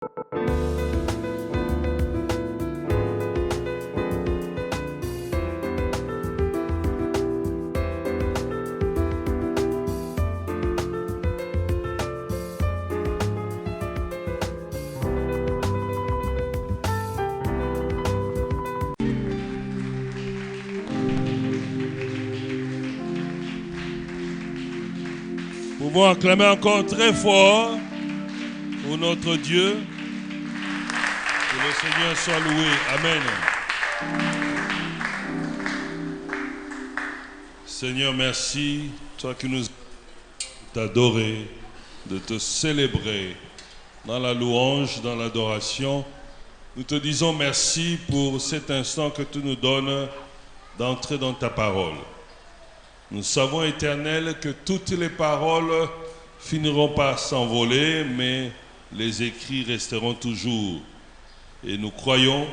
Nous pouvons acclamer encore très fort pour notre Dieu. Que le Seigneur soit loué. Amen. Seigneur, merci, toi qui nous t'adorer, de te célébrer dans la louange, dans l'adoration. Nous te disons merci pour cet instant que tu nous donnes d'entrer dans ta parole. Nous savons, Éternel, que toutes les paroles finiront par s'envoler, mais les écrits resteront toujours. Et nous croyons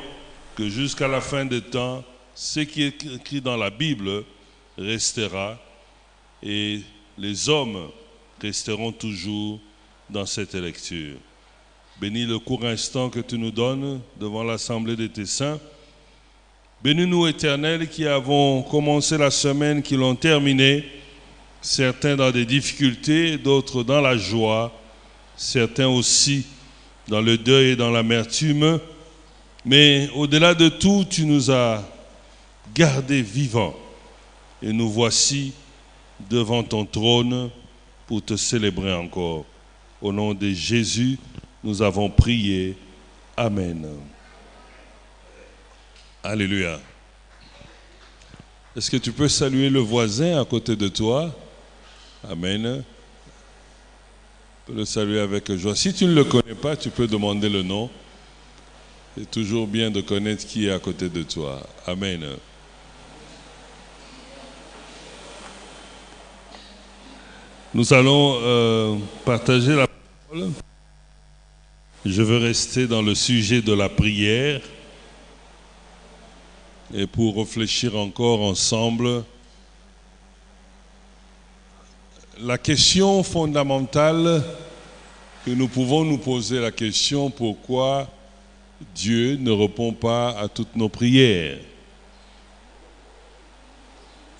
que jusqu'à la fin des temps, ce qui est écrit dans la Bible restera et les hommes resteront toujours dans cette lecture. Bénis le court instant que tu nous donnes devant l'assemblée de tes saints. Bénis-nous, Éternel, qui avons commencé la semaine, qui l'ont terminée, certains dans des difficultés, d'autres dans la joie, certains aussi dans le deuil et dans l'amertume. Mais au-delà de tout, tu nous as gardés vivants. Et nous voici devant ton trône pour te célébrer encore. Au nom de Jésus, nous avons prié. Amen. Alléluia. Est-ce que tu peux saluer le voisin à côté de toi? Amen. Tu peux le saluer avec joie. Si tu ne le connais pas, tu peux demander le nom. C'est toujours bien de connaître qui est à côté de toi. Amen. Nous allons partager la parole. Je veux rester dans le sujet de la prière. Et pour réfléchir encore ensemble, la question fondamentale que nous pouvons nous poser, la question pourquoi Dieu ne répond pas à toutes nos prières.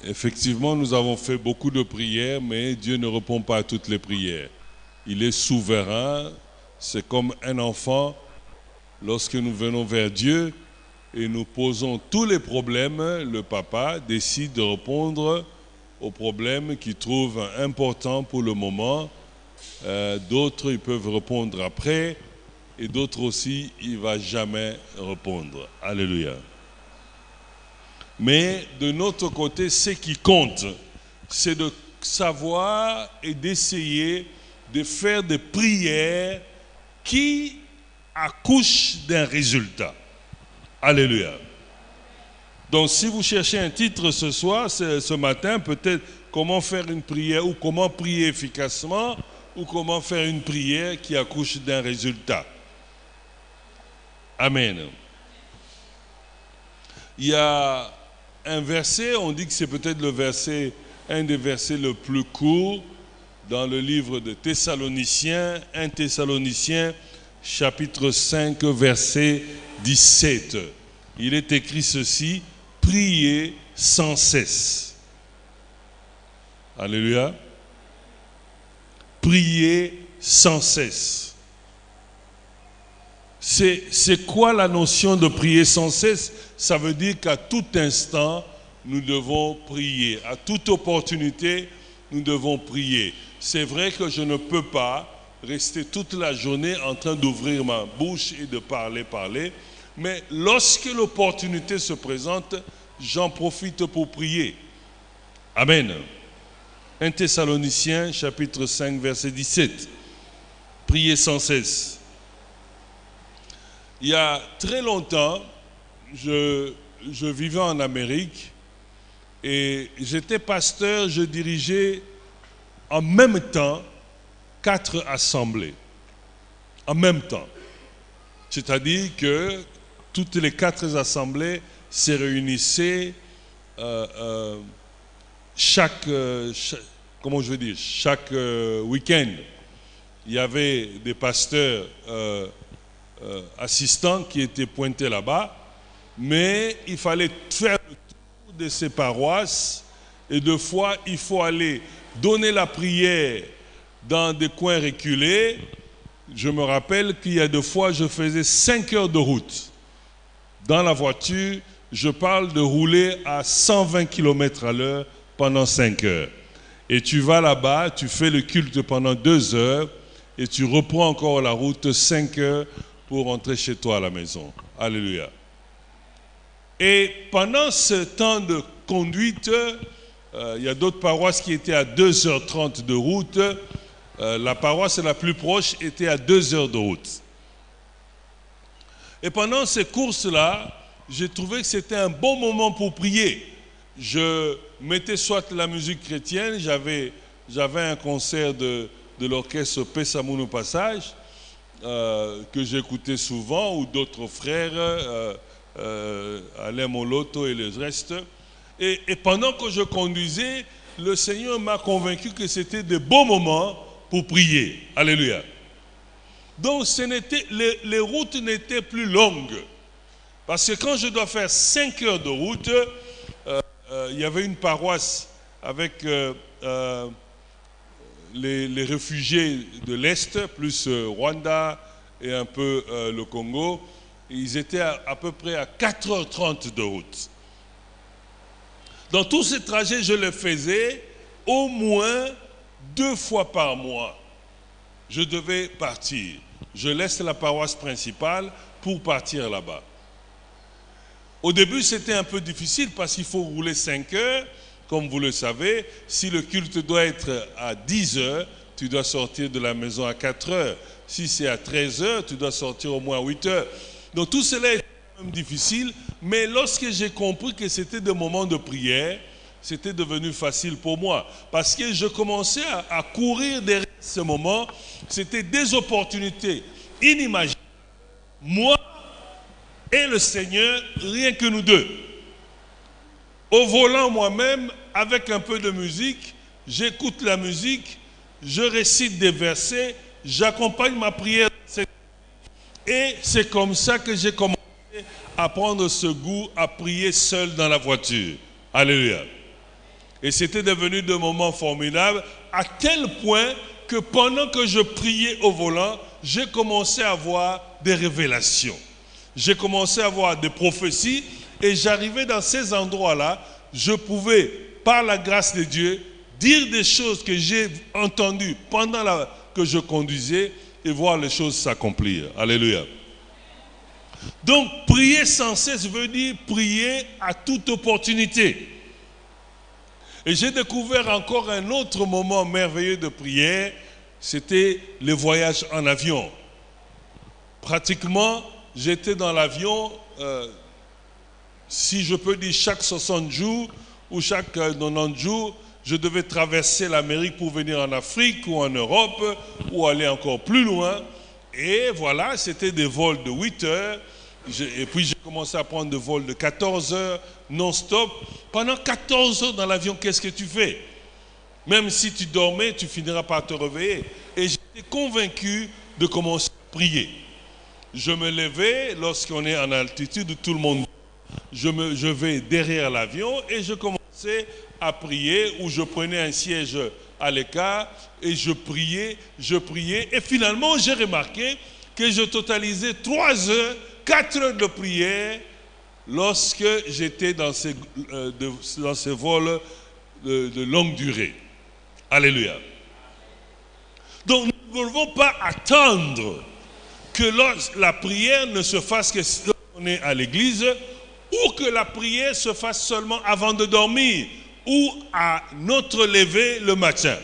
Effectivement, nous avons fait beaucoup de prières, mais Dieu ne répond pas à toutes les prières. Il est souverain, c'est comme un enfant, lorsque nous venons vers Dieu, et nous posons tous les problèmes, le papa décide de répondre aux problèmes qu'il trouve importants pour le moment. D'autres, ils peuvent répondre après, et d'autres aussi, il ne va jamais répondre. Alléluia. Mais de notre côté, ce qui compte, c'est de savoir et d'essayer de faire des prières qui accouchent d'un résultat. Alléluia. Donc si vous cherchez un titre ce soir, ce matin, peut-être comment faire une prière ou comment prier efficacement ou comment faire une prière qui accouche d'un résultat. Amen. Il y a un verset, on dit que c'est peut-être un des versets le plus court dans le livre de Thessaloniciens, 1 Thessaloniciens, chapitre 5, verset 17. Il est écrit ceci, priez sans cesse. Alléluia. Priez sans cesse. C'est quoi la notion de prier sans cesse? Ça veut dire qu'à tout instant, nous devons prier. À toute opportunité, nous devons prier. C'est vrai que je ne peux pas rester toute la journée en train d'ouvrir ma bouche et de parler. Mais lorsque l'opportunité se présente, j'en profite pour prier. Amen. 1 Thessaloniciens, chapitre 5, verset 17. Priez sans cesse. Il y a très longtemps, je vivais en Amérique et j'étais pasteur, je dirigeais en même temps 4 assemblées. En même temps. C'est-à-dire que toutes les 4 assemblées se réunissaient chaque week-end. Il y avait des pasteurs assistants qui étaient pointés là-bas, mais il fallait faire le tour de ces paroisses et deux fois, il faut aller donner la prière dans des coins reculés. Je me rappelle qu'il y a deux fois, je faisais 5 heures de route. Dans la voiture, je parle de rouler à 120 km à l'heure pendant 5 heures. Et tu vas là-bas, tu fais le culte pendant 2 heures et tu reprends encore la route 5 heures pour rentrer chez toi à la maison. Alléluia. Et pendant ce temps de conduite, il y a d'autres paroisses qui étaient à 2h30 de route. La paroisse la plus proche était à 2 heures de route. Et pendant ces courses-là, j'ai trouvé que c'était un bon moment pour prier. Je mettais soit la musique chrétienne, j'avais un concert de l'orchestre Pessamouno Passage, que j'écoutais souvent, ou d'autres frères, Alain Moloto et le reste. Et pendant que je conduisais, le Seigneur m'a convaincu que c'était de bons moments pour prier. Alléluia. Donc les routes n'étaient plus longues. Parce que quand je dois faire 5 heures de route, il y avait une paroisse avec les réfugiés de l'Est, plus Rwanda et un peu le Congo. Ils étaient à peu près à 4h30 de route. Dans tous ces trajets, je les faisais au moins 2 fois par mois. Je devais partir. Je laisse la paroisse principale pour partir là-bas. Au début, c'était un peu difficile parce qu'il faut rouler 5 heures. Comme vous le savez, si le culte doit être à 10 heures, tu dois sortir de la maison à 4 heures. Si c'est à 13 heures, tu dois sortir au moins à 8 heures. Donc tout cela est quand même difficile, mais lorsque j'ai compris que c'était des moments de prière, c'était devenu facile pour moi. Parce que je commençais à courir derrière ce moment. C'était des opportunités inimaginables. Moi et le Seigneur, rien que nous deux. Au volant moi-même, avec un peu de musique, j'écoute la musique, je récite des versets, j'accompagne ma prière. Et c'est comme ça que j'ai commencé à prendre ce goût à prier seul dans la voiture. Alléluia. Et c'était devenu des moments formidables, à tel point que pendant que je priais au volant, j'ai commencé à avoir des révélations. J'ai commencé à avoir des prophéties et j'arrivais dans ces endroits-là, je pouvais, par la grâce de Dieu, dire des choses que j'ai entendues pendant que je conduisais et voir les choses s'accomplir. Alléluia. Donc, prier sans cesse veut dire prier à toute opportunité. Et j'ai découvert encore un autre moment merveilleux de prière, c'était les voyages en avion. Pratiquement, j'étais dans l'avion, si je peux dire chaque 60 jours ou chaque 90 jours, je devais traverser l'Amérique pour venir en Afrique ou en Europe ou aller encore plus loin. Et voilà, c'était des vols de 8 heures. Et puis j'ai commencé à prendre des vols de 14 heures non-stop. Pendant 14 heures dans l'avion, qu'est-ce que tu fais? Même si tu dormais, tu finiras par te réveiller. Et j'étais convaincu de commencer à prier. Je me levais, lorsqu'on est en altitude, tout le monde, je vais derrière l'avion et je commençais à prier, ou je prenais un siège à l'écart et je priais. Et finalement, j'ai remarqué que je totalisais 3 heures, 4 heures de prière lorsque j'étais dans ces vols de longue durée. Alléluia. Donc, nous ne devons pas attendre que la prière ne se fasse que si on est à l'église, ou que la prière se fasse seulement avant de dormir, ou à notre lever le matin.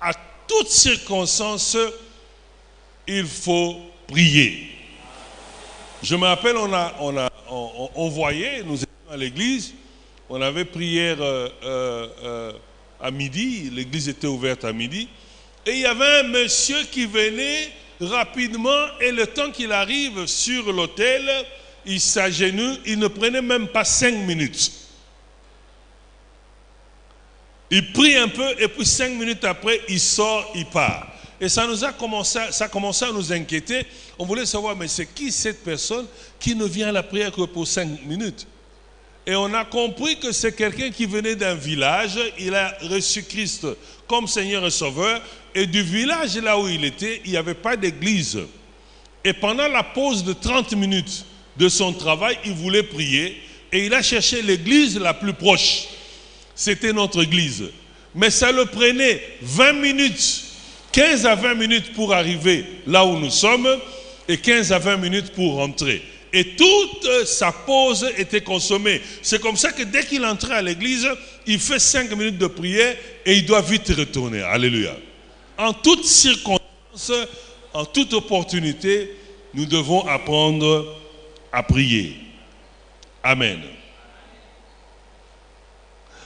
À toutes circonstances, il faut prier. Je me rappelle, on voyait, nous étions à l'église, on avait prière à midi, l'église était ouverte à midi, et il y avait un monsieur qui venait rapidement, et le temps qu'il arrive sur l'autel, il s'agenouille, il ne prenait même pas 5 minutes. Il prie un peu, et puis 5 minutes après, il sort, il part. Et ça a commencé à nous inquiéter. On voulait savoir, mais c'est qui cette personne qui ne vient à la prière que pour 5 minutes? Et on a compris que c'est quelqu'un qui venait d'un village. Il a reçu Christ comme Seigneur et Sauveur. Et du village là où il était, il n'y avait pas d'église. Et pendant la pause de 30 minutes de son travail, il voulait prier. Et il a cherché l'église la plus proche. C'était notre église. Mais ça le prenait 20 minutes. 15 à 20 minutes pour arriver là où nous sommes et 15 à 20 minutes pour rentrer. Et toute sa pause était consommée. C'est comme ça que dès qu'il entrait à l'église, il fait 5 minutes de prière et il doit vite retourner. Alléluia. En toutes circonstances, en toute opportunité, nous devons apprendre à prier. Amen.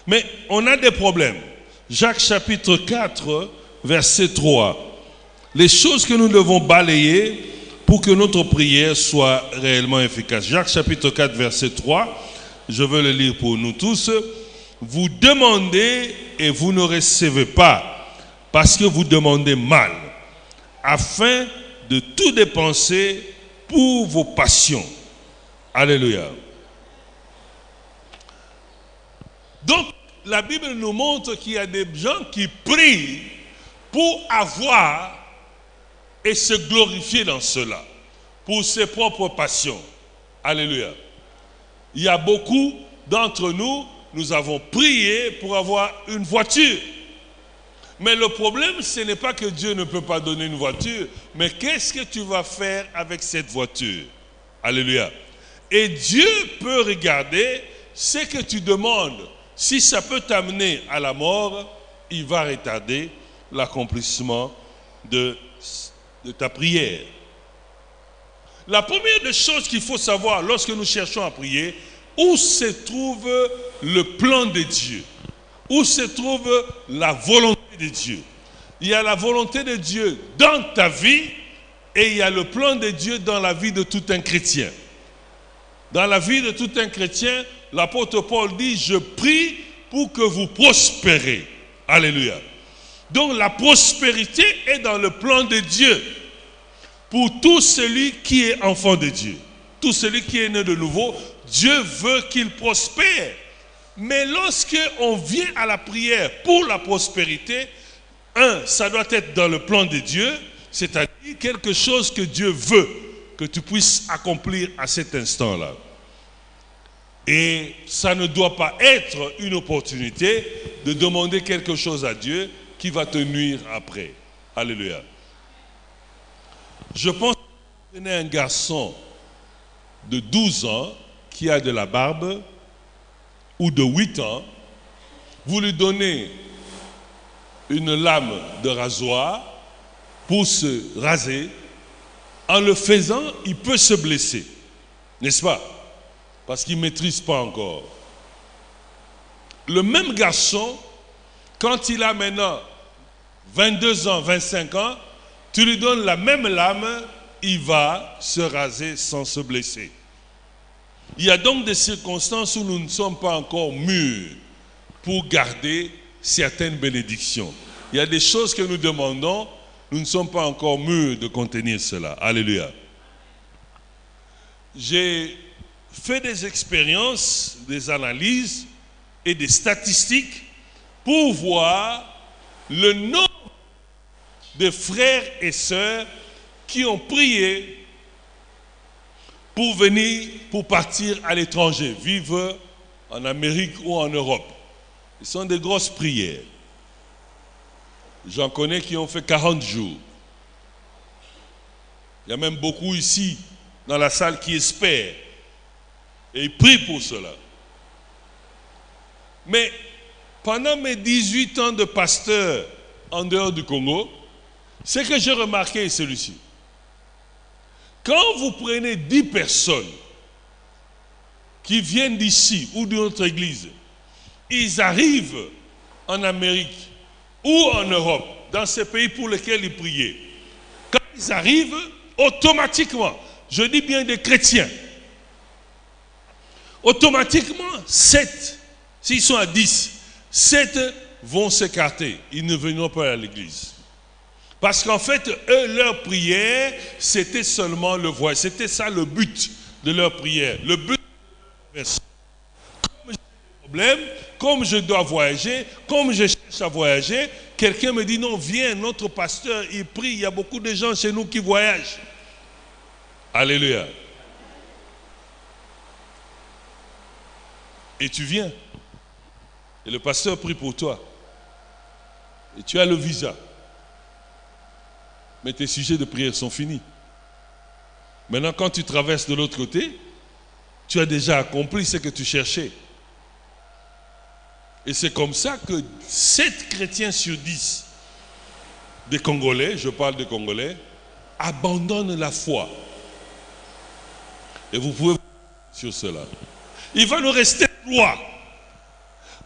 Mais on a des problèmes. Jacques chapitre 4, verset 3. Les choses que nous devons balayer pour que notre prière soit réellement efficace. Jacques chapitre 4, verset 3. Je veux le lire pour nous tous. Vous demandez et vous ne recevez pas, parce que vous demandez mal, afin de tout dépenser pour vos passions. Alléluia. Donc, la Bible nous montre qu'il y a des gens qui prient pour avoir et se glorifier dans cela, pour ses propres passions. Alléluia. Il y a beaucoup d'entre nous, nous avons prié pour avoir une voiture. Mais le problème, ce n'est pas que Dieu ne peut pas donner une voiture, mais qu'est-ce que tu vas faire avec cette voiture? Alléluia. Et Dieu peut regarder ce que tu demandes. Si ça peut t'amener à la mort, il va retarder l'accomplissement de ta prière. La première des choses qu'il faut savoir lorsque nous cherchons à prier, où se trouve le plan de Dieu? Où se trouve la volonté de Dieu? Il y a la volonté de Dieu dans ta vie et il y a le plan de Dieu dans la vie de tout un chrétien. Dans la vie de tout un chrétien, l'apôtre Paul dit, je prie pour que vous prospérez. Alléluia. Donc la prospérité est dans le plan de Dieu pour tout celui qui est enfant de Dieu. Tout celui qui est né de nouveau, Dieu veut qu'il prospère. Mais lorsque on vient à la prière pour la prospérité, ça doit être dans le plan de Dieu, c'est-à-dire quelque chose que Dieu veut que tu puisses accomplir à cet instant-là. Et ça ne doit pas être une opportunité de demander quelque chose à Dieu qui va te nuire après. Alléluia. Je pense que vous prenez un garçon de 12 ans qui a de la barbe ou de 8 ans, vous lui donnez une lame de rasoir pour se raser. En le faisant, il peut se blesser, n'est-ce pas? Parce qu'il ne maîtrise pas encore. Le même garçon, quand il a maintenant 22 ans, 25 ans, tu lui donnes la même lame, il va se raser sans se blesser. Il y a donc des circonstances où nous ne sommes pas encore mûrs pour garder certaines bénédictions. Il y a des choses que nous demandons, nous ne sommes pas encore mûrs de contenir cela. Alléluia. J'ai fait des expériences, des analyses et des statistiques pour voir le nombre de frères et sœurs qui ont prié pour venir, pour partir à l'étranger, vivre en Amérique ou en Europe. Ce sont des grosses prières. J'en connais qui ont fait 40 jours. Il y a même beaucoup ici, dans la salle, qui espèrent. Et ils prient pour cela. Mais pendant mes 18 ans de pasteur en dehors du Congo, ce que j'ai remarqué est celui-ci. Quand vous prenez 10 personnes qui viennent d'ici ou de notre église, ils arrivent en Amérique ou en Europe, dans ces pays pour lesquels ils priaient. Quand ils arrivent, automatiquement, je dis bien des chrétiens, automatiquement, 7, s'ils sont à 10, 7 vont s'écarter. Ils ne viendront pas à l'église. Parce qu'en fait, eux, leur prière, c'était seulement le voyage. C'était ça le but de leur prière. Le but de comme j'ai des problèmes, comme je dois voyager, comme je cherche à voyager, quelqu'un me dit non, viens, notre pasteur, il prie, il y a beaucoup de gens chez nous qui voyagent. Alléluia. Et tu viens. Et le pasteur prie pour toi. Et tu as le visa. Mais tes sujets de prière sont finis. Maintenant, quand tu traverses de l'autre côté, tu as déjà accompli ce que tu cherchais. Et c'est comme ça que 7 chrétiens sur 10 des Congolais, je parle des Congolais, abandonnent la foi. Et vous pouvez sur cela. Il va nous rester 3.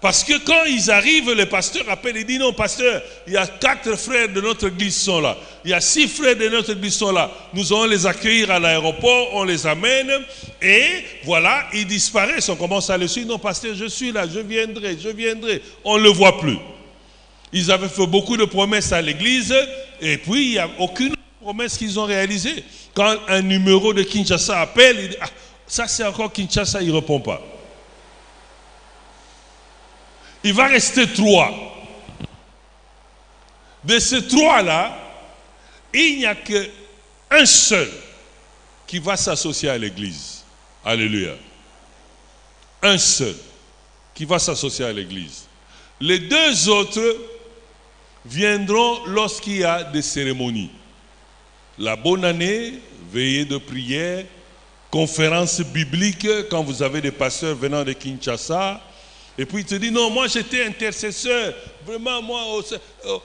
Parce que quand ils arrivent, le pasteur appelle et dit non, pasteur, il y a 4 frères de notre église qui sont là. Il y a 6 frères de notre église qui sont là. Nous allons les accueillir à l'aéroport, on les amène et voilà, ils disparaissent. On commence à le suivre. Non, pasteur, je suis là, je viendrai, je viendrai. On ne le voit plus. Ils avaient fait beaucoup de promesses à l'église et puis il n'y a aucune promesse qu'ils ont réalisée. Quand un numéro de Kinshasa appelle, il dit, ah, ça c'est encore Kinshasa, il ne répond pas. Il va rester 3. De ces 3-là, il n'y a qu'un seul qui va s'associer à l'église. Alléluia. Un seul qui va s'associer à l'église. Les 2 autres viendront lorsqu'il y a des cérémonies. La bonne année, veillée de prière, conférence biblique, quand vous avez des pasteurs venant de Kinshasa. Et puis il te dit, non, moi j'étais intercesseur, vraiment moi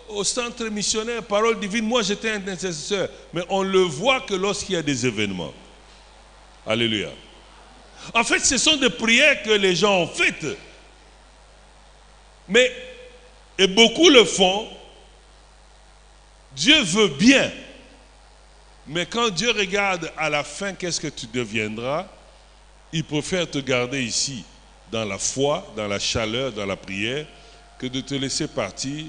au centre missionnaire, parole divine, moi j'étais intercesseur. Mais on le voit que lorsqu'il y a des événements. Alléluia. En fait, ce sont des prières que les gens ont faites. Mais, et beaucoup le font, Dieu veut bien. Mais quand Dieu regarde à la fin, qu'est-ce que tu deviendras, il préfère te garder ici. Dans la foi, dans la chaleur, dans la prière, que de te laisser partir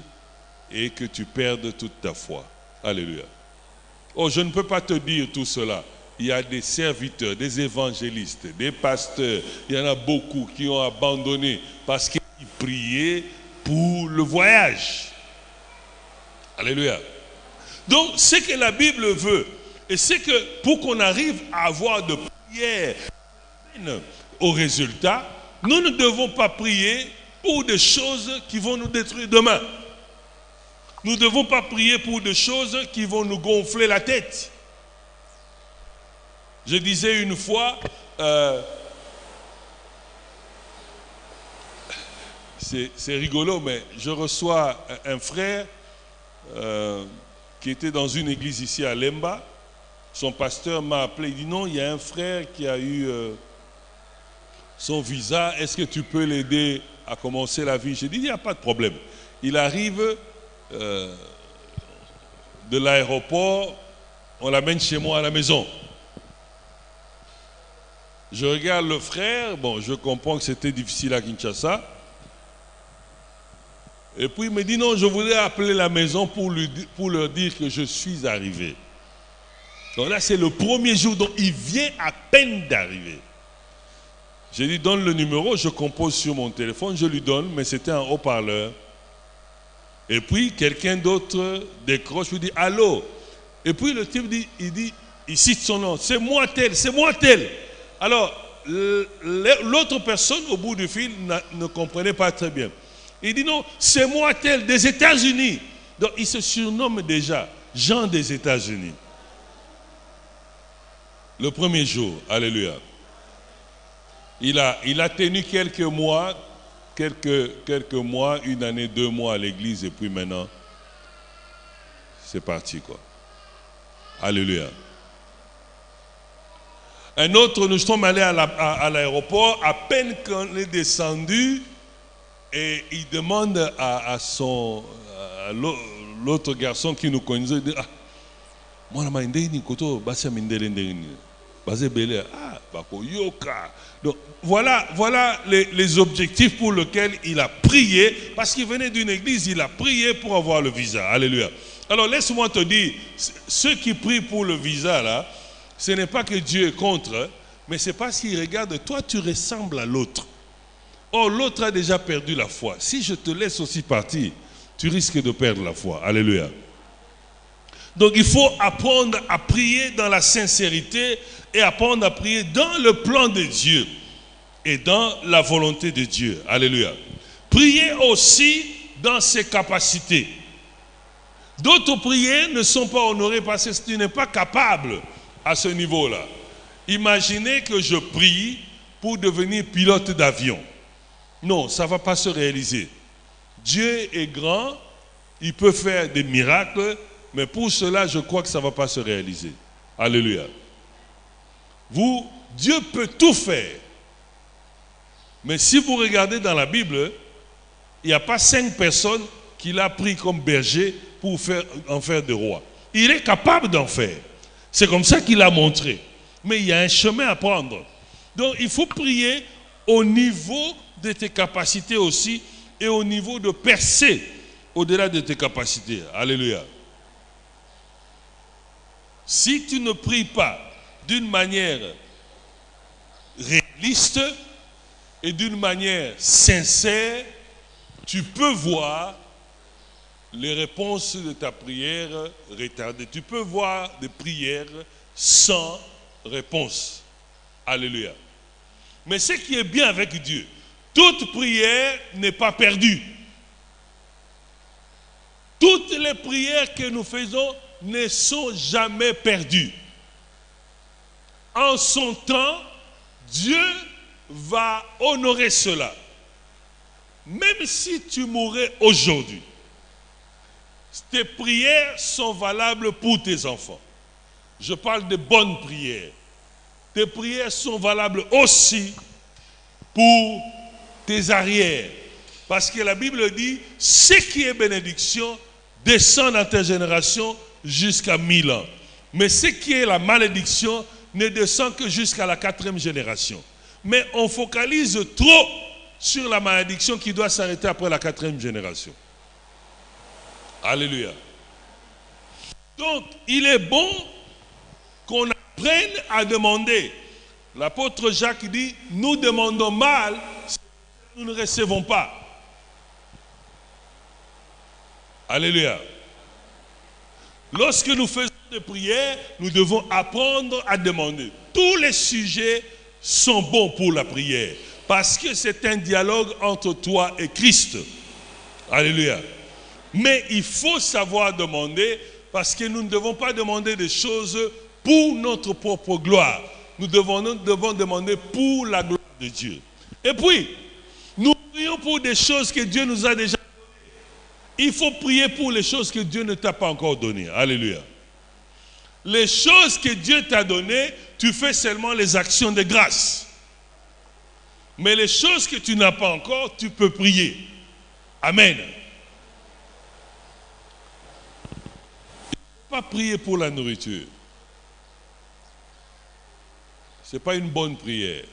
et que tu perdes toute ta foi. Alléluia. Oh, je ne peux pas te dire tout cela. Il y a des serviteurs, des évangélistes, des pasteurs, il y en a beaucoup qui ont abandonné parce qu'ils priaient pour le voyage. Alléluia. Donc, ce que la Bible veut, et c'est que pour qu'on arrive à avoir de prières au résultat, nous ne devons pas prier pour des choses qui vont nous détruire demain. Nous ne devons pas prier pour des choses qui vont nous gonfler la tête. Je disais une fois, c'est rigolo, mais je reçois un frère qui était dans une église ici à Lemba. Son pasteur m'a appelé, il dit non, il y a un frère qui a eu son visa, est-ce que tu peux l'aider à commencer la vie? J'ai dit, il n'y a pas de problème. Il arrive de l'aéroport, on l'amène chez moi à la maison. Je regarde le frère, bon, je comprends que c'était difficile à Kinshasa. Et puis il me dit, non, je voudrais appeler la maison pour leur dire que je suis arrivé. Donc là, c'est le premier jour, donc il vient à peine d'arriver. J'ai dit, donne le numéro, je compose sur mon téléphone, je lui donne, mais c'était un haut-parleur. Et puis, quelqu'un d'autre décroche, je lui dis, allô? Et puis, le type dit, il cite son nom, c'est moi tel, c'est moi tel. Alors, l'autre personne, au bout du fil, ne comprenait pas très bien. Il dit, non, c'est moi tel, des États-Unis. Donc, il se surnomme déjà Jean des États-Unis. Le premier jour, alléluia. Il a tenu quelques mois, une année, 2 mois à l'église, et puis maintenant, c'est parti quoi. Alléluia. Un autre, nous sommes allés à l'aéroport, à peine qu'on est descendu, et il demande à l'autre garçon qui nous connaissait, il dit, ah, moi, je donc voilà les objectifs pour lesquels il a prié, parce qu'il venait d'une église, il a prié pour avoir le visa. Alléluia. Alors laisse-moi te dire, ceux qui prient pour le visa là, ce n'est pas que Dieu est contre, mais c'est parce qu'il regarde, toi tu ressembles à l'autre. Or l'autre a déjà perdu la foi. Si je te laisse aussi partir, tu risques de perdre la foi. Alléluia. Donc il faut apprendre à prier dans la sincérité et apprendre à prier dans le plan de Dieu et dans la volonté de Dieu. Alléluia. Prier aussi dans ses capacités. D'autres prières ne sont pas honorées parce que tu n'es pas capable à ce niveau-là. Imaginez que je prie pour devenir pilote d'avion. Non, ça ne va pas se réaliser. Dieu est grand, il peut faire des miracles, mais pour cela, je crois que ça ne va pas se réaliser. Alléluia. Dieu peut tout faire. Mais si vous regardez dans la Bible, il n'y a pas 5 personnes qu'il a pris comme berger pour en faire des rois. Il est capable d'en faire. C'est comme ça qu'il a montré. Mais il y a un chemin à prendre. Donc il faut prier au niveau de tes capacités aussi et au niveau de percer au-delà de tes capacités. Alléluia. Si tu ne pries pas d'une manière réaliste et d'une manière sincère, tu peux voir les réponses de ta prière retardées. Tu peux voir des prières sans réponse. Alléluia. Mais ce qui est bien avec Dieu, toute prière n'est pas perdue. Toutes les prières que nous faisons ne sont jamais perdues. En son temps, Dieu va honorer cela. Même si tu mourrais aujourd'hui, tes prières sont valables pour tes enfants. Je parle de bonnes prières. Tes prières sont valables aussi pour tes arrières. Parce que la Bible dit, ce qui est bénédiction descend dans tes générations jusqu'à 1000 ans. Mais ce qui est la malédiction ne descend que jusqu'à la 4e génération. Mais on focalise trop sur la malédiction qui doit s'arrêter après la 4e génération. Alléluia. Donc, il est bon qu'on apprenne à demander. L'apôtre Jacques dit, nous demandons mal, nous ne recevons pas. Alléluia. Lorsque nous faisons des prières, nous devons apprendre à demander. Tous les sujets sont bons pour la prière, parce que c'est un dialogue entre toi et Christ. Alléluia. Mais il faut savoir demander, parce que nous ne devons pas demander des choses pour notre propre gloire. Nous devons demander pour la gloire de Dieu. Et puis, nous prions pour des choses que Dieu nous a déjà données. Il faut prier pour les choses que Dieu ne t'a pas encore données. Alléluia. Les choses que Dieu t'a données, tu fais seulement les actions de grâce. Mais les choses que tu n'as pas encore, tu peux prier. Amen. Pas prier pour la nourriture. Ce n'est pas une bonne prière.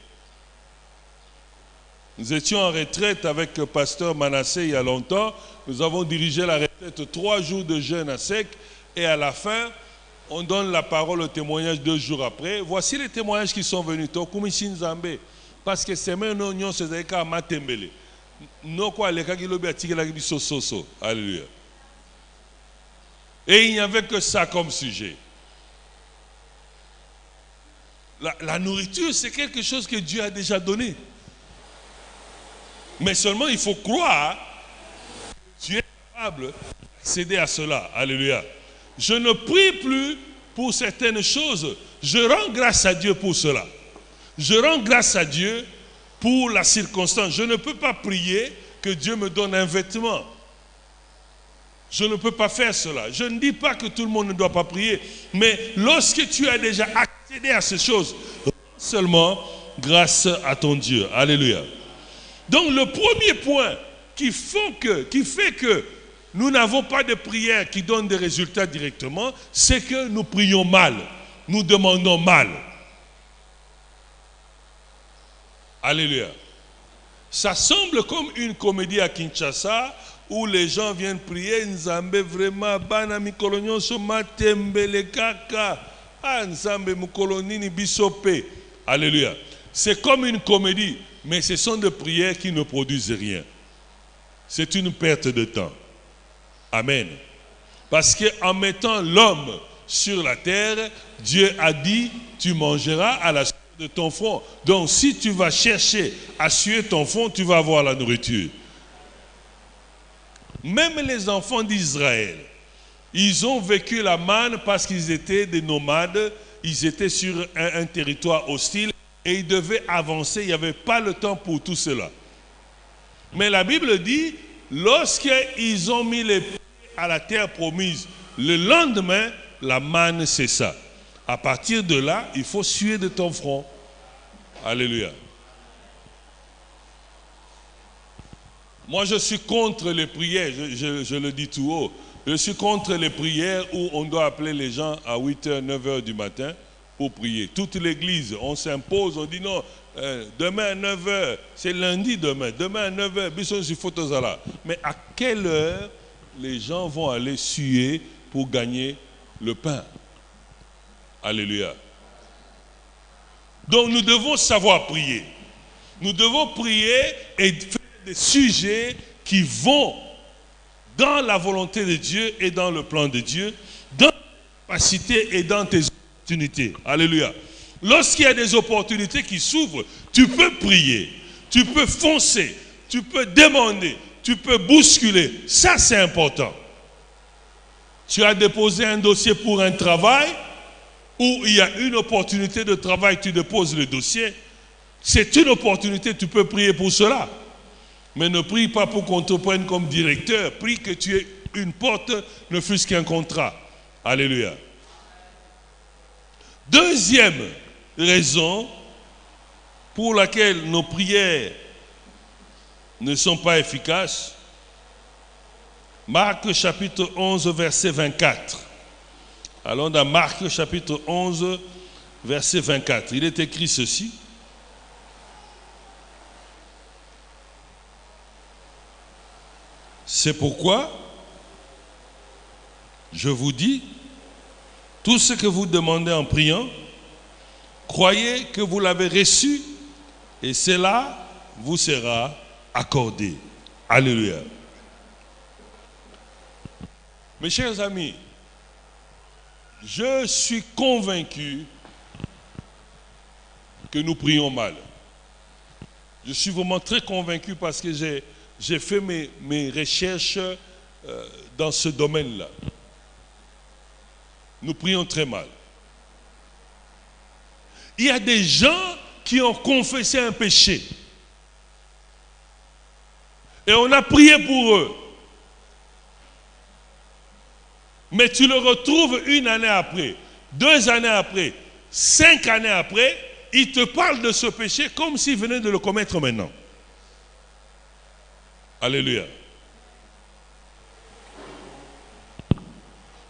Nous étions en retraite avec le pasteur Manassé il y a longtemps. Nous avons dirigé la retraite 3 jours de jeûne à sec. Et à la fin, on donne la parole au témoignage 2 jours après. Voici les témoignages qui sont venus. Parce que c'est même non, c'est qu'à Matembele. Non, quoi, les Alléluia. Et il n'y avait que ça comme sujet. La nourriture, c'est quelque chose que Dieu a déjà donné. Mais seulement il faut croire que tu es capable d'accéder à cela. Alléluia. Je ne prie plus pour certaines choses. Je rends grâce à Dieu pour cela. Je rends grâce à Dieu pour la circonstance. Je ne peux pas prier que Dieu me donne un vêtement. Je ne peux pas faire cela. Je ne dis pas que tout le monde ne doit pas prier. Mais lorsque tu as déjà accédé à ces choses, seulement grâce à ton Dieu. Alléluia. Donc le premier point qui fait que nous n'avons pas de prière qui donne des résultats directement, c'est que nous prions mal. Nous demandons mal. Alléluia. Ça semble comme une comédie à Kinshasa où les gens viennent prier, Nzambe vraiment, bana mikolonyo soma tembele kaka, Nzambe mukolonini bisope. Alléluia. C'est comme une comédie, mais ce sont des prières qui ne produisent rien. C'est une perte de temps. Amen. Parce qu'en mettant l'homme sur la terre, Dieu a dit, tu mangeras à la sueur de ton front. Donc si tu vas chercher à suer ton front, tu vas avoir la nourriture. Même les enfants d'Israël, ils ont vécu la manne parce qu'ils étaient des nomades, ils étaient sur un territoire hostile et ils devaient avancer, il n'y avait pas le temps pour tout cela. Mais la Bible dit, lorsqu'ils ont mis les pieds à la terre promise, le lendemain, la manne cessa. À partir de là, il faut suer de ton front. Alléluia. Moi, je suis contre les prières, je le dis tout haut. Je suis contre les prières où on doit appeler les gens à 8h, 9h du matin pour prier. Toute l'église, on s'impose, on dit non, demain à 9h, c'est lundi demain à 9h, bisous sur Photozala. Mais à quelle heure les gens vont aller suer pour gagner le pain? Alléluia. Donc nous devons savoir prier. Nous devons prier et faire des sujets qui vont dans la volonté de Dieu et dans le plan de Dieu, dans tes capacités et dans tes opportunités. Alléluia. Lorsqu'il y a des opportunités qui s'ouvrent, tu peux prier, tu peux foncer, tu peux demander, tu peux bousculer. Ça, c'est important. Tu as déposé un dossier pour un travail où il y a une opportunité de travail, tu déposes le dossier. C'est une opportunité, tu peux prier pour cela. Mais ne prie pas pour qu'on te prenne comme directeur. Prie que tu aies une porte, ne fût-ce qu'un contrat. Alléluia. Deuxième raison pour laquelle nos prières ne sont pas efficaces, Marc chapitre 11, verset 24. Allons dans Marc chapitre 11, verset 24. Il est écrit ceci. C'est pourquoi je vous dis, tout ce que vous demandez en priant, croyez que vous l'avez reçu et cela vous sera accordé. Alléluia. Mes chers amis, je suis convaincu que nous prions mal. Je suis vraiment très convaincu parce que j'ai fait mes recherches dans ce domaine-là. Nous prions très mal. Il y a des gens qui ont confessé un péché. Et on a prié pour eux. Mais tu le retrouves une année après, 2 années après, 5 années après, il te parle de ce péché comme s'il venait de le commettre maintenant. Alléluia.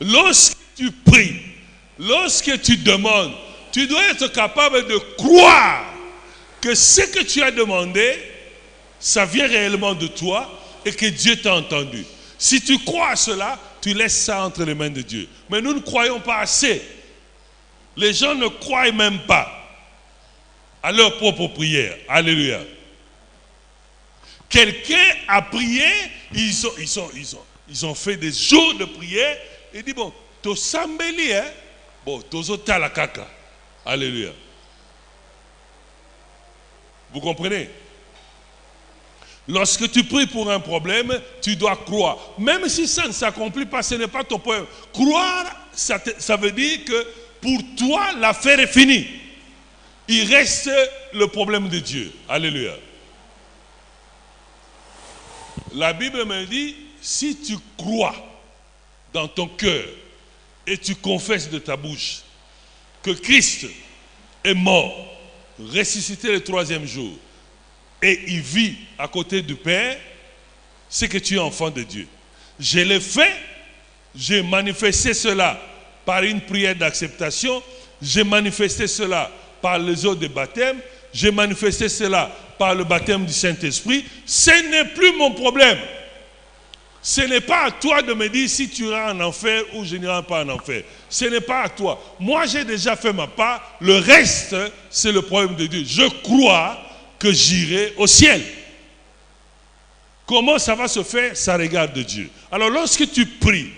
Lorsque tu pries, lorsque tu demandes, tu dois être capable de croire que ce que tu as demandé, ça vient réellement de toi et que Dieu t'a entendu. Si tu crois à cela, tu laisses ça entre les mains de Dieu. Mais nous ne croyons pas assez. Les gens ne croient même pas à leur propre prière. Alléluia. Quelqu'un a prié, ils ont fait des jours de prière. Il dit, bon, to sambeli, hein? Bon, tozota la kaka. Alléluia. Vous comprenez? Lorsque tu pries pour un problème, tu dois croire. Même si ça ne s'accomplit pas, ce n'est pas ton problème. Croire, ça veut dire que pour toi, l'affaire est finie. Il reste le problème de Dieu. Alléluia. La Bible me dit, si tu crois dans ton cœur et tu confesses de ta bouche que Christ est mort, ressuscité le 3e jour, et il vit à côté du Père, c'est que tu es enfant de Dieu. Je l'ai fait, j'ai manifesté cela par une prière d'acceptation, j'ai manifesté cela par les eaux de baptême, j'ai manifesté cela par le baptême du Saint-Esprit. Ce n'est plus mon problème. Ce n'est pas à toi de me dire si tu iras en enfer ou je n'irai pas en enfer. Ce n'est pas à toi. Moi, j'ai déjà fait ma part. Le reste, c'est le problème de Dieu. Je crois que j'irai au ciel. Comment ça va se faire? Ça regarde Dieu. Alors, lorsque tu pries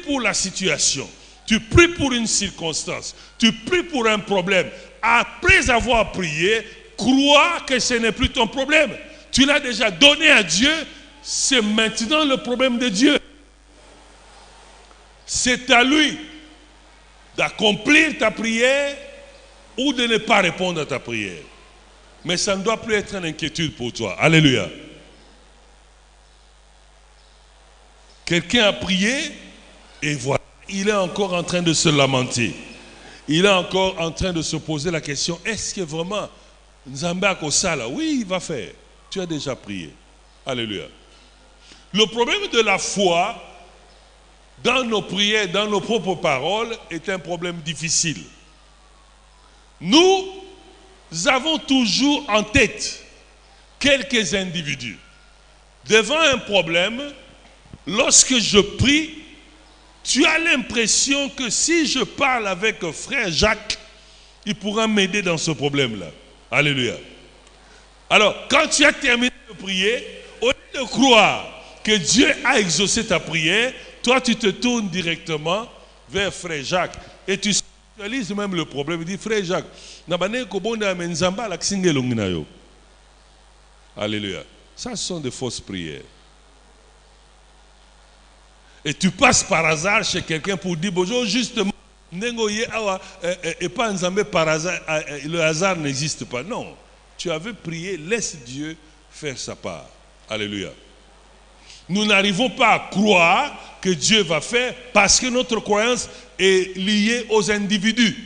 pour la situation, tu pries pour une circonstance, tu pries pour un problème. Après avoir prié, crois que ce n'est plus ton problème. Tu l'as déjà donné à Dieu. C'est maintenant le problème de Dieu. C'est à lui d'accomplir ta prière ou de ne pas répondre à ta prière. Mais ça ne doit plus être une inquiétude pour toi. Alléluia. Quelqu'un a prié et voilà, il est encore en train de se lamenter. Il est encore en train de se poser la question, est-ce que vraiment Nzamba Kosala? Oui, il va faire. Tu as déjà prié. Alléluia. Le problème de la foi dans nos prières, dans nos propres paroles, est un problème difficile. Nous avons toujours en tête quelques individus. Devant un problème, lorsque je prie, tu as l'impression que si je parle avec frère Jacques, il pourra m'aider dans ce problème-là. Alléluia. Alors, quand tu as terminé de prier, au lieu de croire que Dieu a exaucé ta prière, toi tu te tournes directement vers frère Jacques et tu spiritualises même le problème. Il dit, frère Jacques, alléluia. Ça, ce sont des fausses prières. Et tu passes par hasard chez quelqu'un pour dire, bonjour, justement, et pas Nzambé par hasard, le hasard n'existe pas. Non, tu avais prié, laisse Dieu faire sa part. Alléluia. Nous n'arrivons pas à croire que Dieu va faire parce que notre croyance est liée aux individus.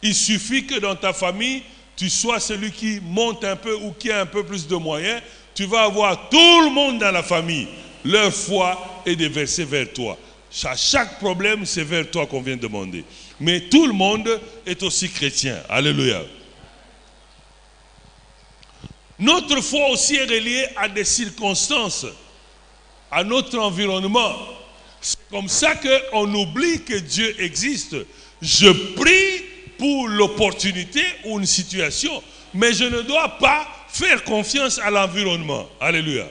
Il suffit que dans ta famille, tu sois celui qui monte un peu ou qui a un peu plus de moyens. Tu vas avoir tout le monde dans la famille. Leur foi est déversée vers toi. À chaque problème, c'est vers toi qu'on vient demander. Mais tout le monde est aussi chrétien. Alléluia. Notre foi aussi est reliée à des circonstances, à notre environnement. C'est comme ça qu'on oublie que Dieu existe. Je prie pour l'opportunité ou une situation, mais je ne dois pas faire confiance à l'environnement. Alléluia.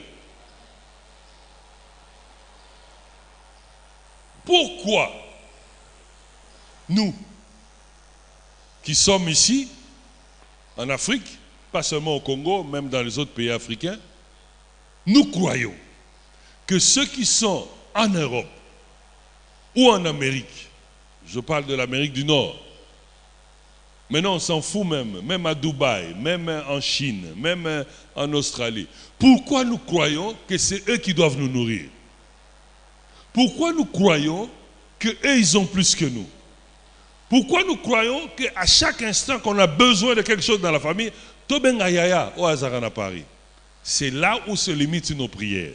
Pourquoi nous, qui sommes ici, en Afrique, pas seulement au Congo, même dans les autres pays africains, nous croyons que ceux qui sont en Europe ou en Amérique, je parle de l'Amérique du Nord, maintenant on s'en fout même à Dubaï, même en Chine, même en Australie. Pourquoi nous croyons que c'est eux qui doivent nous nourrir? Pourquoi nous croyons qu'eux ils ont plus que nous? Pourquoi nous croyons qu'à chaque instant qu'on a besoin de quelque chose dans la famille, c'est là où se limitent nos prières.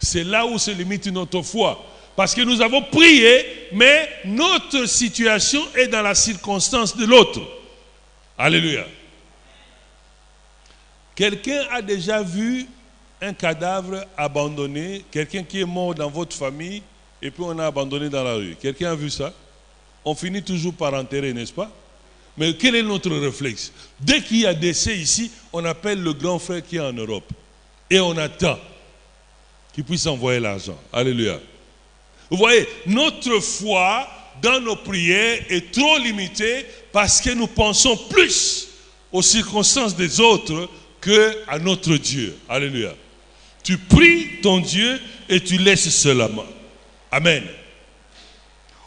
C'est là où se limite notre foi. Parce que nous avons prié, mais notre situation est dans la circonstance de l'autre. Alléluia. Quelqu'un a déjà vu un cadavre abandonné, quelqu'un qui est mort dans votre famille, et puis on a abandonné dans la rue. Quelqu'un a vu ça? On finit toujours par enterrer, n'est-ce pas? Mais quel est notre réflexe? Dès qu'il y a décès ici, on appelle le grand frère qui est en Europe. Et on attend qu'il puisse envoyer l'argent. Alléluia. Vous voyez, notre foi dans nos prières est trop limitée parce que nous pensons plus aux circonstances des autres qu'à notre Dieu. Alléluia. Tu pries ton Dieu et tu laisses seulement. Amen.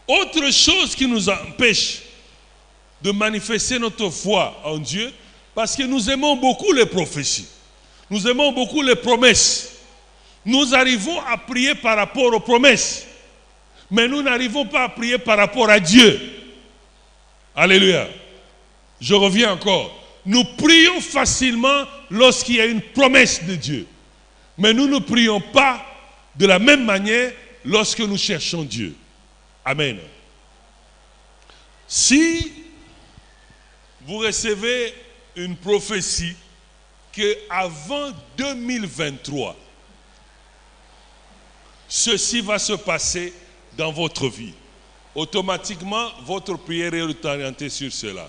Autre chose qui nous empêche de manifester notre foi en Dieu, parce que nous aimons beaucoup les prophéties. Nous aimons beaucoup les promesses. Nous arrivons à prier par rapport aux promesses. Mais nous n'arrivons pas à prier par rapport à Dieu. Alléluia. Je reviens encore. Nous prions facilement lorsqu'il y a une promesse de Dieu. Mais nous ne prions pas de la même manière lorsque nous cherchons Dieu. Amen. Si vous recevez une prophétie que avant 2023, ceci va se passer dans votre vie. Automatiquement, votre prière est orientée sur cela.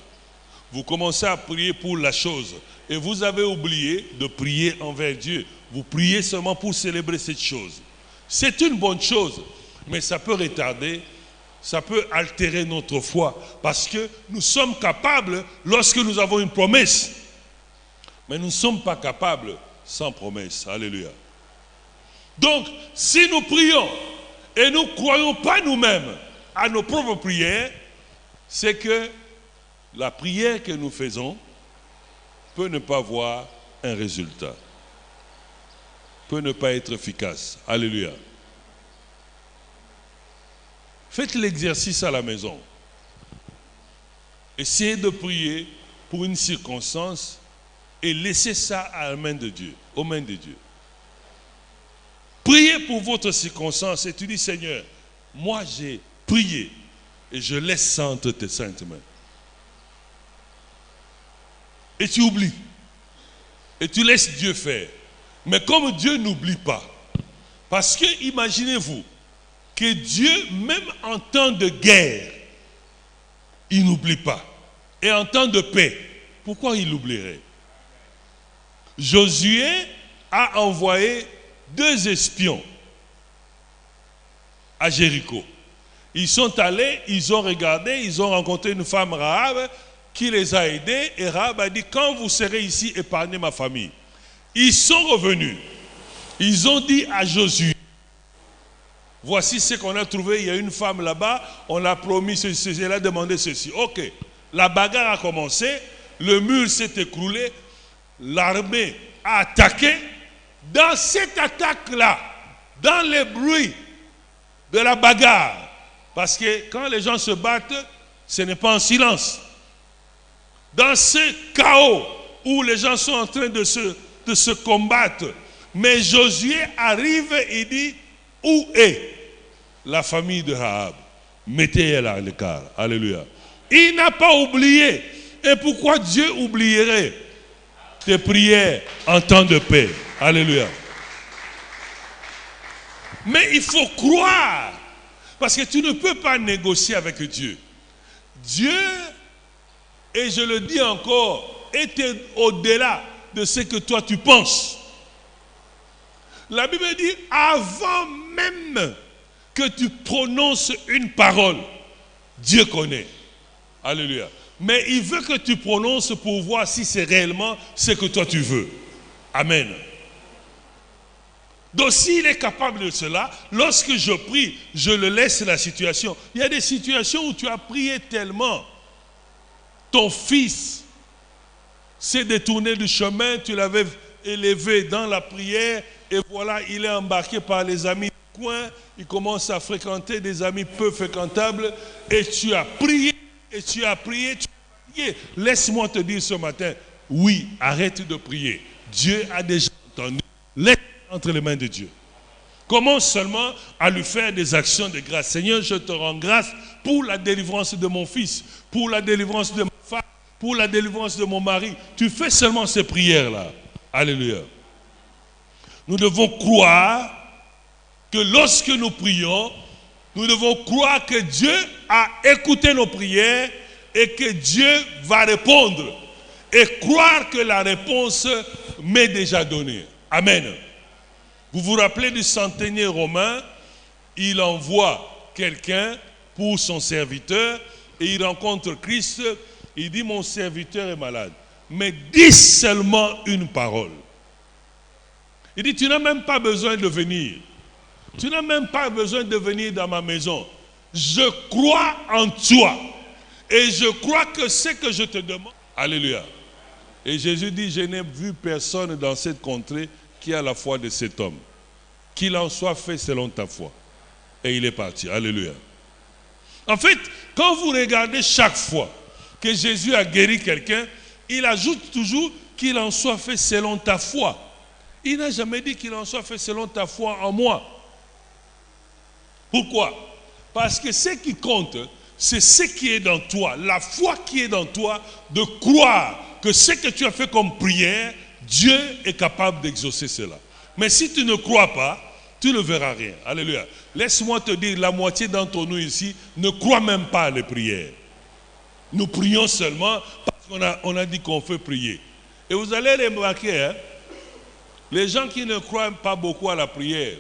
Vous commencez à prier pour la chose et vous avez oublié de prier envers Dieu. Vous priez seulement pour célébrer cette chose. C'est une bonne chose, mais ça peut retarder, ça peut altérer notre foi parce que nous sommes capables lorsque nous avons une promesse. Mais nous ne sommes pas capables sans promesse. Alléluia. Donc, si nous prions et nous ne croyons pas nous-mêmes à nos propres prières, c'est que la prière que nous faisons peut ne pas avoir un résultat, peut ne pas être efficace. Alléluia. Faites l'exercice à la maison. Essayez de prier pour une circonstance et laissez ça à la main de Dieu, aux mains de Dieu. Priez pour votre circonstance et tu dis, Seigneur, moi j'ai prié et je laisse ça entre tes saintes mains. Et tu oublies. Et tu laisses Dieu faire. Mais comme Dieu n'oublie pas, parce que imaginez-vous que Dieu, même en temps de guerre, il n'oublie pas. Et en temps de paix, pourquoi il oublierait? Josué a envoyé 2 espions à Jéricho. Ils sont allés, ils ont regardé, ils ont rencontré une femme Rahab qui les a aidés. Et Rahab a dit, quand vous serez ici, épargnez ma famille. Ils sont revenus. Ils ont dit à Josué, voici ce qu'on a trouvé, il y a une femme là-bas, on a promis ceci, elle a demandé ceci. Ok, la bagarre a commencé, le mur s'est écroulé, l'armée a attaqué. Dans cette attaque-là, dans les bruits de la bagarre, parce que quand les gens se battent, ce n'est pas en silence. Dans ce chaos où les gens sont en train de se combattre, mais Josué arrive et dit, où est la famille de Rahab? Mettez-elle à l'écart. Alléluia. Il n'a pas oublié. Et pourquoi Dieu oublierait tes prières en temps de paix? Alléluia. Mais il faut croire. Parce que tu ne peux pas négocier avec Dieu. Dieu, et je le dis encore, est au-delà de ce que toi tu penses. La Bible dit, avant même que tu prononces une parole, Dieu connaît. Alléluia. Mais il veut que tu prononces pour voir si c'est réellement ce que toi tu veux. Amen. Donc s'il est capable de cela, lorsque je prie, je le laisse la situation. Il y a des situations où tu as prié tellement. Ton fils s'est détourné du chemin, tu l'avais élevé dans la prière, et voilà, il est embarqué par les amis du coin, il commence à fréquenter des amis peu fréquentables, et tu as prié, et tu as prié, tu as prié. Laisse-moi te dire ce matin, oui, arrête de prier. Dieu a déjà entendu. Laisse entre les mains de Dieu. Commence seulement à lui faire des actions de grâce. Seigneur, je te rends grâce pour la délivrance de mon fils, pour la délivrance de ma femme, pour la délivrance de mon mari. Tu fais seulement ces prières-là. Alléluia. Nous devons croire que lorsque nous prions, nous devons croire que Dieu a écouté nos prières et que Dieu va répondre. Et croire que la réponse m'est déjà donnée. Amen. Vous vous rappelez du centenier romain, il envoie quelqu'un pour son serviteur et il rencontre Christ, il dit mon serviteur est malade, mais dis seulement une parole. Il dit tu n'as même pas besoin de venir, tu n'as même pas besoin de venir dans ma maison, je crois en toi et je crois que ce que je te demande, alléluia. Et Jésus dit je n'ai vu personne dans cette contrée qui a la foi de cet homme. Qu'il en soit fait selon ta foi. Et il est parti. Alléluia. En fait, quand vous regardez chaque fois que Jésus a guéri quelqu'un, il ajoute toujours qu'il en soit fait selon ta foi. Il n'a jamais dit qu'il en soit fait selon ta foi en moi. Pourquoi? Parce que ce qui compte, c'est ce qui est dans toi. La foi qui est dans toi, de croire que ce que tu as fait comme prière, Dieu est capable d'exaucer cela. Mais si tu ne crois pas, tu ne verras rien. Alléluia. Laisse-moi te dire, la moitié d'entre nous ici ne croient même pas à les prières. Nous prions seulement parce qu'on a dit qu'on fait prier. Et vous allez remarquer, hein, les gens qui ne croient pas beaucoup à la prière,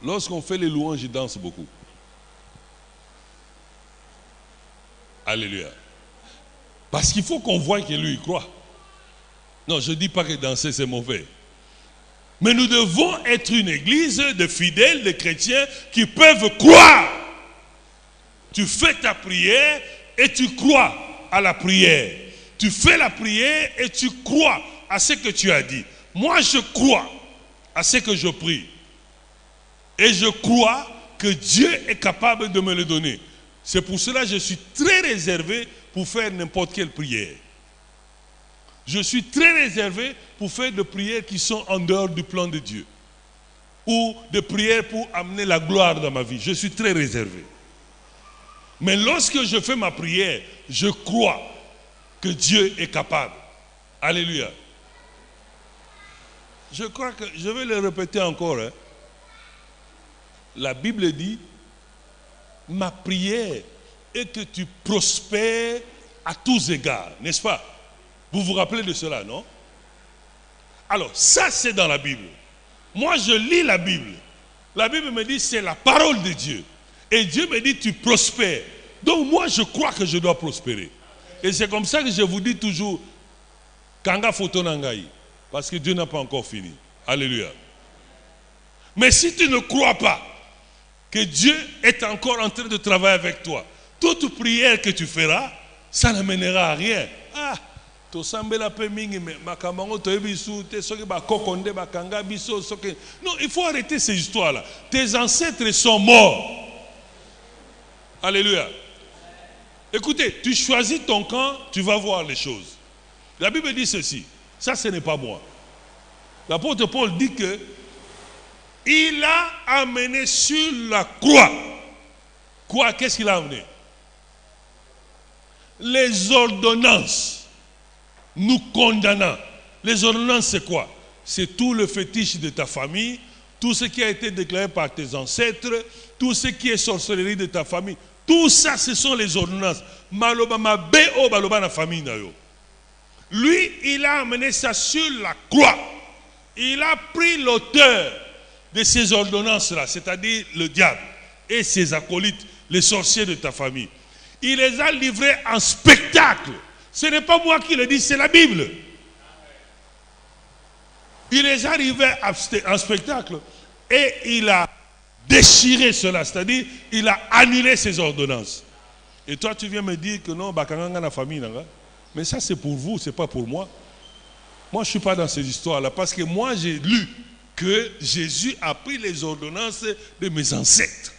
lorsqu'on fait les louanges, ils dansent beaucoup. Alléluia. Parce qu'il faut qu'on voie que lui, il croit. Non, je ne dis pas que danser, c'est mauvais. Mais nous devons être une église de fidèles, de chrétiens qui peuvent croire. Tu fais ta prière et tu crois à la prière. Tu fais la prière et tu crois à ce que tu as dit. Moi, je crois à ce que je prie. Et je crois que Dieu est capable de me le donner. C'est pour cela que je suis très réservé pour faire n'importe quelle prière. Je suis très réservé pour faire des prières qui sont en dehors du plan de Dieu. Ou des prières pour amener la gloire dans ma vie. Je suis très réservé. Mais lorsque je fais ma prière, je crois que Dieu est capable. Alléluia. Je crois que, je vais le répéter encore. Hein. La Bible dit, ma prière est que tu prospères à tous égards. N'est-ce pas? Vous vous rappelez de cela, non? Alors, ça c'est dans la Bible. Moi je lis la Bible. La Bible me dit c'est la parole de Dieu. Et Dieu me dit tu prospères. Donc moi je crois que je dois prospérer. Et c'est comme ça que je vous dis toujours Kanga Foto Nangai. Parce que Dieu n'a pas encore fini. Alléluia. Mais si tu ne crois pas que Dieu est encore en train de travailler avec toi, toute prière que tu feras, ça n'amènera à rien. Ah, non, il faut arrêter ces histoires-là. Tes ancêtres sont morts. Alléluia. Écoutez, tu choisis ton camp, tu vas voir les choses. La Bible dit ceci. Ça, ce n'est pas moi. L'apôtre Paul dit que il a amené sur la croix. Quoi? Qu'est-ce qu'il a amené? Les ordonnances nous condamnant. Les ordonnances, c'est quoi? C'est tout le fétiche de ta famille, tout ce qui a été déclaré par tes ancêtres, tout ce qui est sorcellerie de ta famille. Tout ça, ce sont les ordonnances. Lui, il a amené ça sur la croix. Il a pris l'auteur de ces ordonnances-là, c'est-à-dire le diable et ses acolytes, les sorciers de ta famille. Il les a livrés en spectacle. Ce n'est pas moi qui le dis, c'est la Bible. Il les a livrés en spectacle et il a déchiré cela, c'est-à-dire il a annulé ces ordonnances. Et toi tu viens me dire que non, la famille, mais ça c'est pour vous, c'est pas pour moi. Moi je ne suis pas dans ces histoires-là parce que moi j'ai lu que Jésus a pris les ordonnances de mes ancêtres.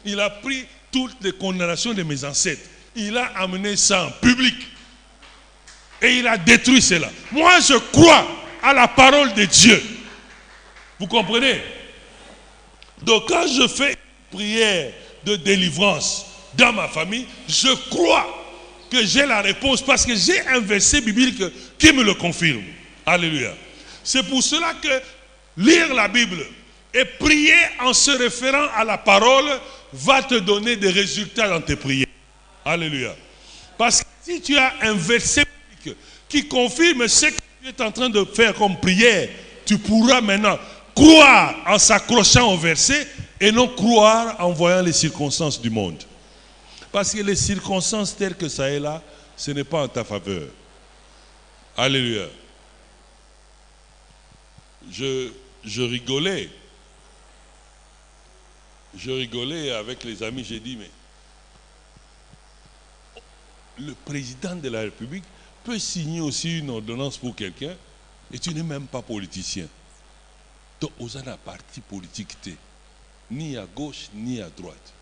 Il a pris toutes les condamnations de mes ancêtres. Il a amené ça en public. Et il a détruit cela. Moi, je crois à la parole de Dieu. Vous comprenez? Donc, quand je fais une prière de délivrance dans ma famille, je crois que j'ai la réponse parce que j'ai un verset biblique qui me le confirme. Alléluia. C'est pour cela que lire la Bible et prier en se référant à la parole va te donner des résultats dans tes prières. Alléluia. Parce que si tu as un verset qui confirme ce que tu es en train de faire comme prière, tu pourras maintenant croire en s'accrochant au verset et non croire en voyant les circonstances du monde. Parce que les circonstances telles que ça est là, ce n'est pas en ta faveur. Alléluia. Je rigolais. Je rigolais avec les amis, j'ai dit, mais le président de la République peut signer aussi une ordonnance pour quelqu'un et tu n'es même pas politicien. Donc, on a un parti politique, ni à gauche, ni à droite.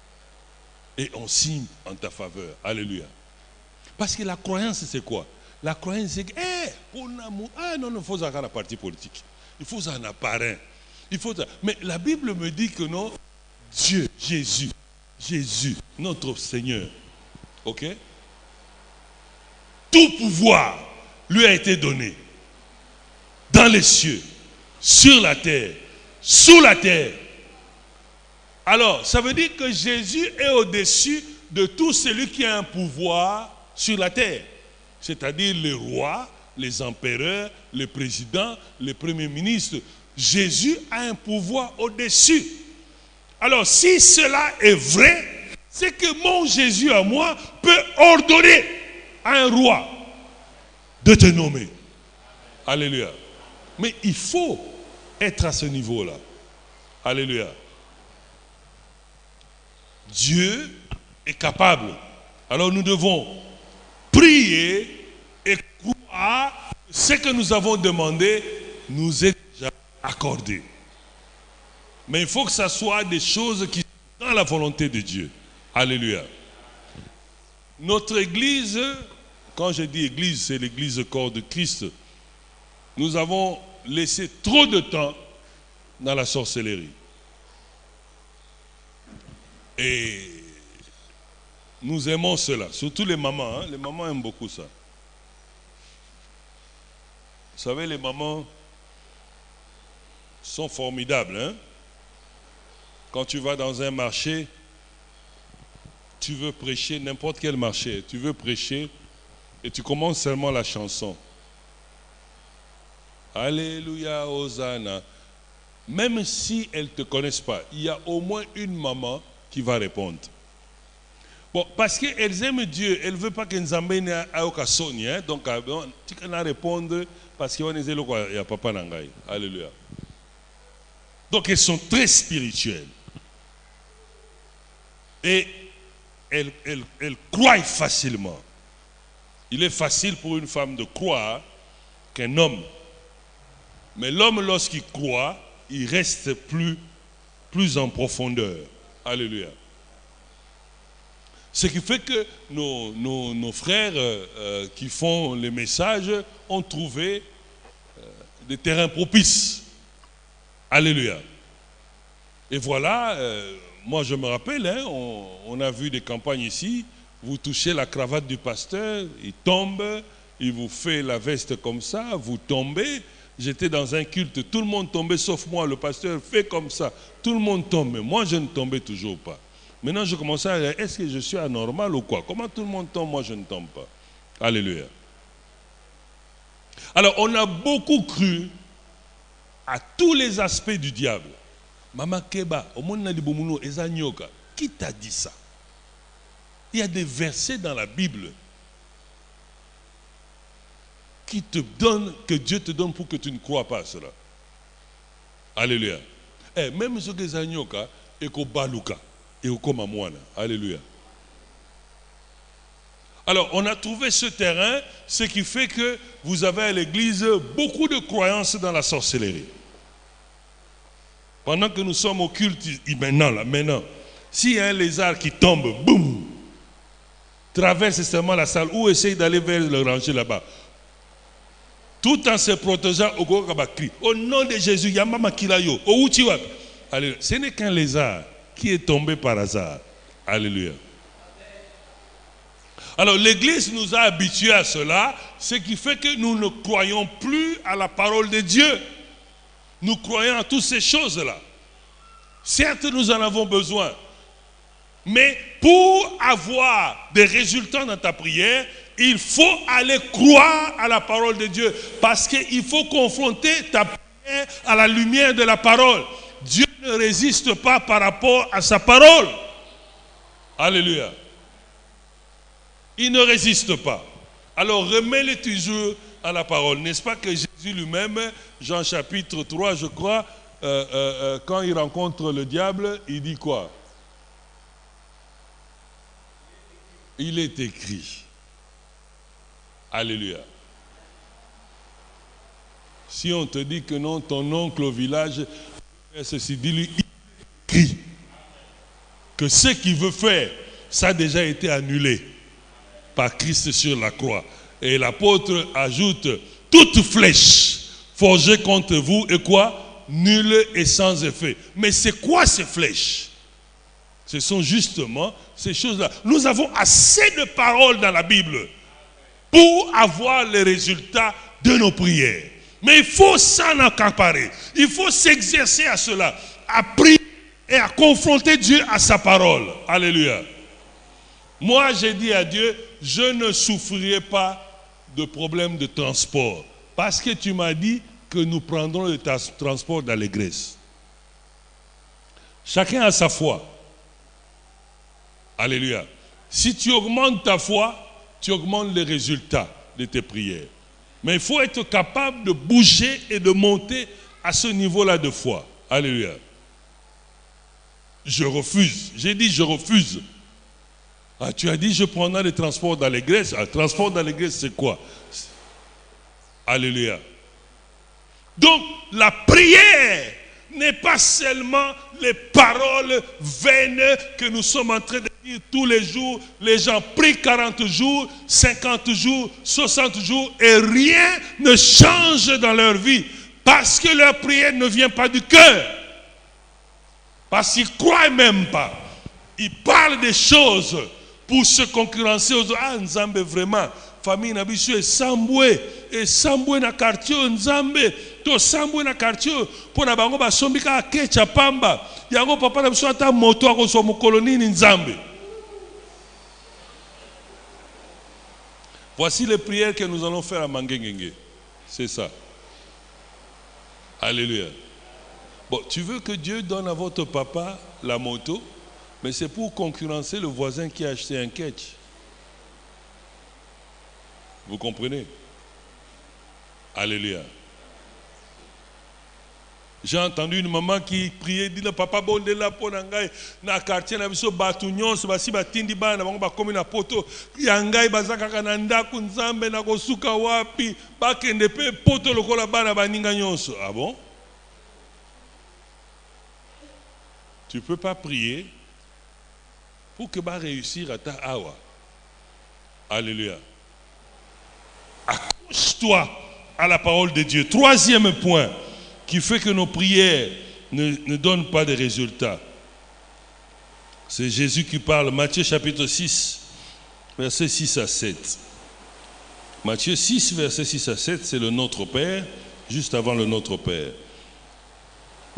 Et on signe en ta faveur. Alléluia. Parce que la croyance, c'est quoi? La croyance, c'est que, non, il faut avoir un parti politique. Il faut en apparent. Mais la Bible me dit que non, Dieu, Jésus, notre Seigneur, ok? Tout pouvoir lui a été donné. dans les cieux, sur la terre, sous la terre. Alors, ça veut dire que Jésus est au-dessus de tout celui qui a un pouvoir sur la terre. C'est-à-dire les rois, les empereurs, les présidents, les premiers ministres. Jésus a un pouvoir au-dessus. Alors, si cela est vrai, c'est que mon Jésus à moi peut ordonner à un roi de te nommer. Alléluia. Mais il faut être à ce niveau-là. Alléluia. Dieu est capable. Alors nous devons prier et croire que ce que nous avons demandé nous est déjà accordé. Mais il faut que ça soit des choses qui sont dans la volonté de Dieu. Alléluia. Notre église, quand je dis église, c'est l'église corps de Christ. Nous avons laissé trop de temps dans la sorcellerie. Et nous aimons cela, surtout les mamans. Les mamans aiment beaucoup ça. Vous savez, les mamans sont formidables. Quand tu vas dans un marché, tu veux prêcher, n'importe quel marché, tu veux prêcher et tu commences seulement la chanson. Alléluia, Hosanna. Même si elles ne te connaissent pas, il y a au moins une maman qui va répondre. Bon, parce qu'elles aiment Dieu, elles ne veulent pas que nous emmènent à Okasoni. Donc, tu peux répondre parce qu'il y a papa Nangaï. Alléluia. Donc, elles sont très spirituelles. Et elles croient facilement. Il est facile pour une femme de croire qu'un homme. Mais l'homme, lorsqu'il croit, il reste plus en profondeur. Alléluia. Ce qui fait que nos frères qui font les messages ont trouvé des terrains propices. Alléluia. Et voilà, moi je me rappelle, on a vu des campagnes ici, vous touchez la cravate du pasteur, il tombe, il vous fait la veste comme ça, vous tombez. J'étais dans un culte, tout le monde tombait sauf moi, le pasteur fait comme ça, tout le monde tombe, mais moi je ne tombais toujours pas. Maintenant je commençais à dire, est-ce que je suis anormal ou quoi? Comment tout le monde tombe, moi je ne tombe pas? Alléluia. Alors on a beaucoup cru à tous les aspects du diable. Mama Keba, au monde Nalibomuno, Ezanyoka, qui t'a dit ça? Il y a des versets dans la Bible qui te donne, que Dieu te donne pour que tu ne crois pas à cela. Alléluia. Même ce que les agnoka, et qu'au baluka, et au komamouana. Alléluia. Alors, on a trouvé ce terrain, ce qui fait que vous avez à l'église beaucoup de croyances dans la sorcellerie. Pendant que nous sommes au culte, maintenant, s'il y a un lézard qui tombe, boum, traverse seulement la salle ou essaye d'aller vers le rangé là-bas, tout en se protégeant au nom de Jésus, Yamama Kilayo, au Uchiwak. Alléluia. Ce n'est qu'un lézard qui est tombé par hasard. Alléluia. Alors l'église nous a habitués à cela, ce qui fait que nous ne croyons plus à la parole de Dieu. Nous croyons à toutes ces choses-là. Certes, nous en avons besoin. Mais pour avoir des résultats dans ta prière, il faut aller croire à la parole de Dieu. Parce qu'il faut confronter ta prière à la lumière de la parole. Dieu ne résiste pas par rapport à sa parole. Alléluia. Il ne résiste pas. Alors remets-le toujours à la parole. N'est-ce pas que Jésus lui-même, Jean chapitre 3, je crois, quand il rencontre le diable, il dit quoi? Il est écrit. Alléluia. Si on te dit que non, ton oncle au village, ceci dit-lui, il est écrit que ce qu'il veut faire, ça a déjà été annulé par Christ sur la croix. Et l'apôtre ajoute, toute flèche forgée contre vous est quoi? Nulle et sans effet. Mais c'est quoi ces flèches? Ce sont justement ces choses-là. Nous avons assez de paroles dans la Bible pour avoir les résultats de nos prières. Mais il faut s'en accaparer. Il faut s'exercer à cela, à prier et à confronter Dieu à sa parole. Alléluia. Moi, j'ai dit à Dieu, je ne souffrirai pas de problème de transport. Parce que tu m'as dit que nous prendrons le transport d'allégresse. Chacun a sa foi. Alléluia. Si tu augmentes ta foi, tu augmentes les résultats de tes prières. Mais il faut être capable de bouger et de monter à ce niveau-là de foi. Alléluia. Je refuse. J'ai dit je refuse. Ah, tu as dit je prendrai le transport d'allégresse. Le transport d'allégresse, c'est quoi? Alléluia. Donc, la prière n'est pas seulement les paroles vaines que nous sommes en train de dire tous les jours. Les gens prient 40 jours, 50 jours, 60 jours et rien ne change dans leur vie parce que leur prière ne vient pas du cœur. Parce qu'ils ne croient même pas. Ils parlent des choses pour se concurrencer aux autres. Ah, Nzambe vraiment. Famille Nabisu et Sambwe na quartier Nzambe. To Sambwe na quartier. Pour na bango ba sombika kecha pamba. Yango papa na biso ata moto ako so mukoloni ni Nzambe. Voici les prières que nous allons faire à Mangengenge. C'est ça. Alléluia. Bon, tu veux que Dieu donne à votre papa la moto, mais c'est pour concurrencer le voisin qui a acheté un catch. Vous comprenez? Alléluia. J'ai entendu une maman qui priait, dit papa bon de la pour nangai na quartier na biso batunyon so basi batindi bana bango ba komi na poto yangai bazaka kana ndaku Nzambe na kosuka wapi bakende pe poto lokola bana baninga nyonso. Ah bon? Tu ne peux pas prier pour que va réussir à ta awa. Alléluia. Accroche-toi à la parole de Dieu. Troisième point qui fait que nos prières ne donnent pas de résultats. C'est Jésus qui parle. Matthieu chapitre 6, versets 6 à 7. Matthieu 6, versets 6 à 7, c'est le Notre Père, juste avant le Notre Père.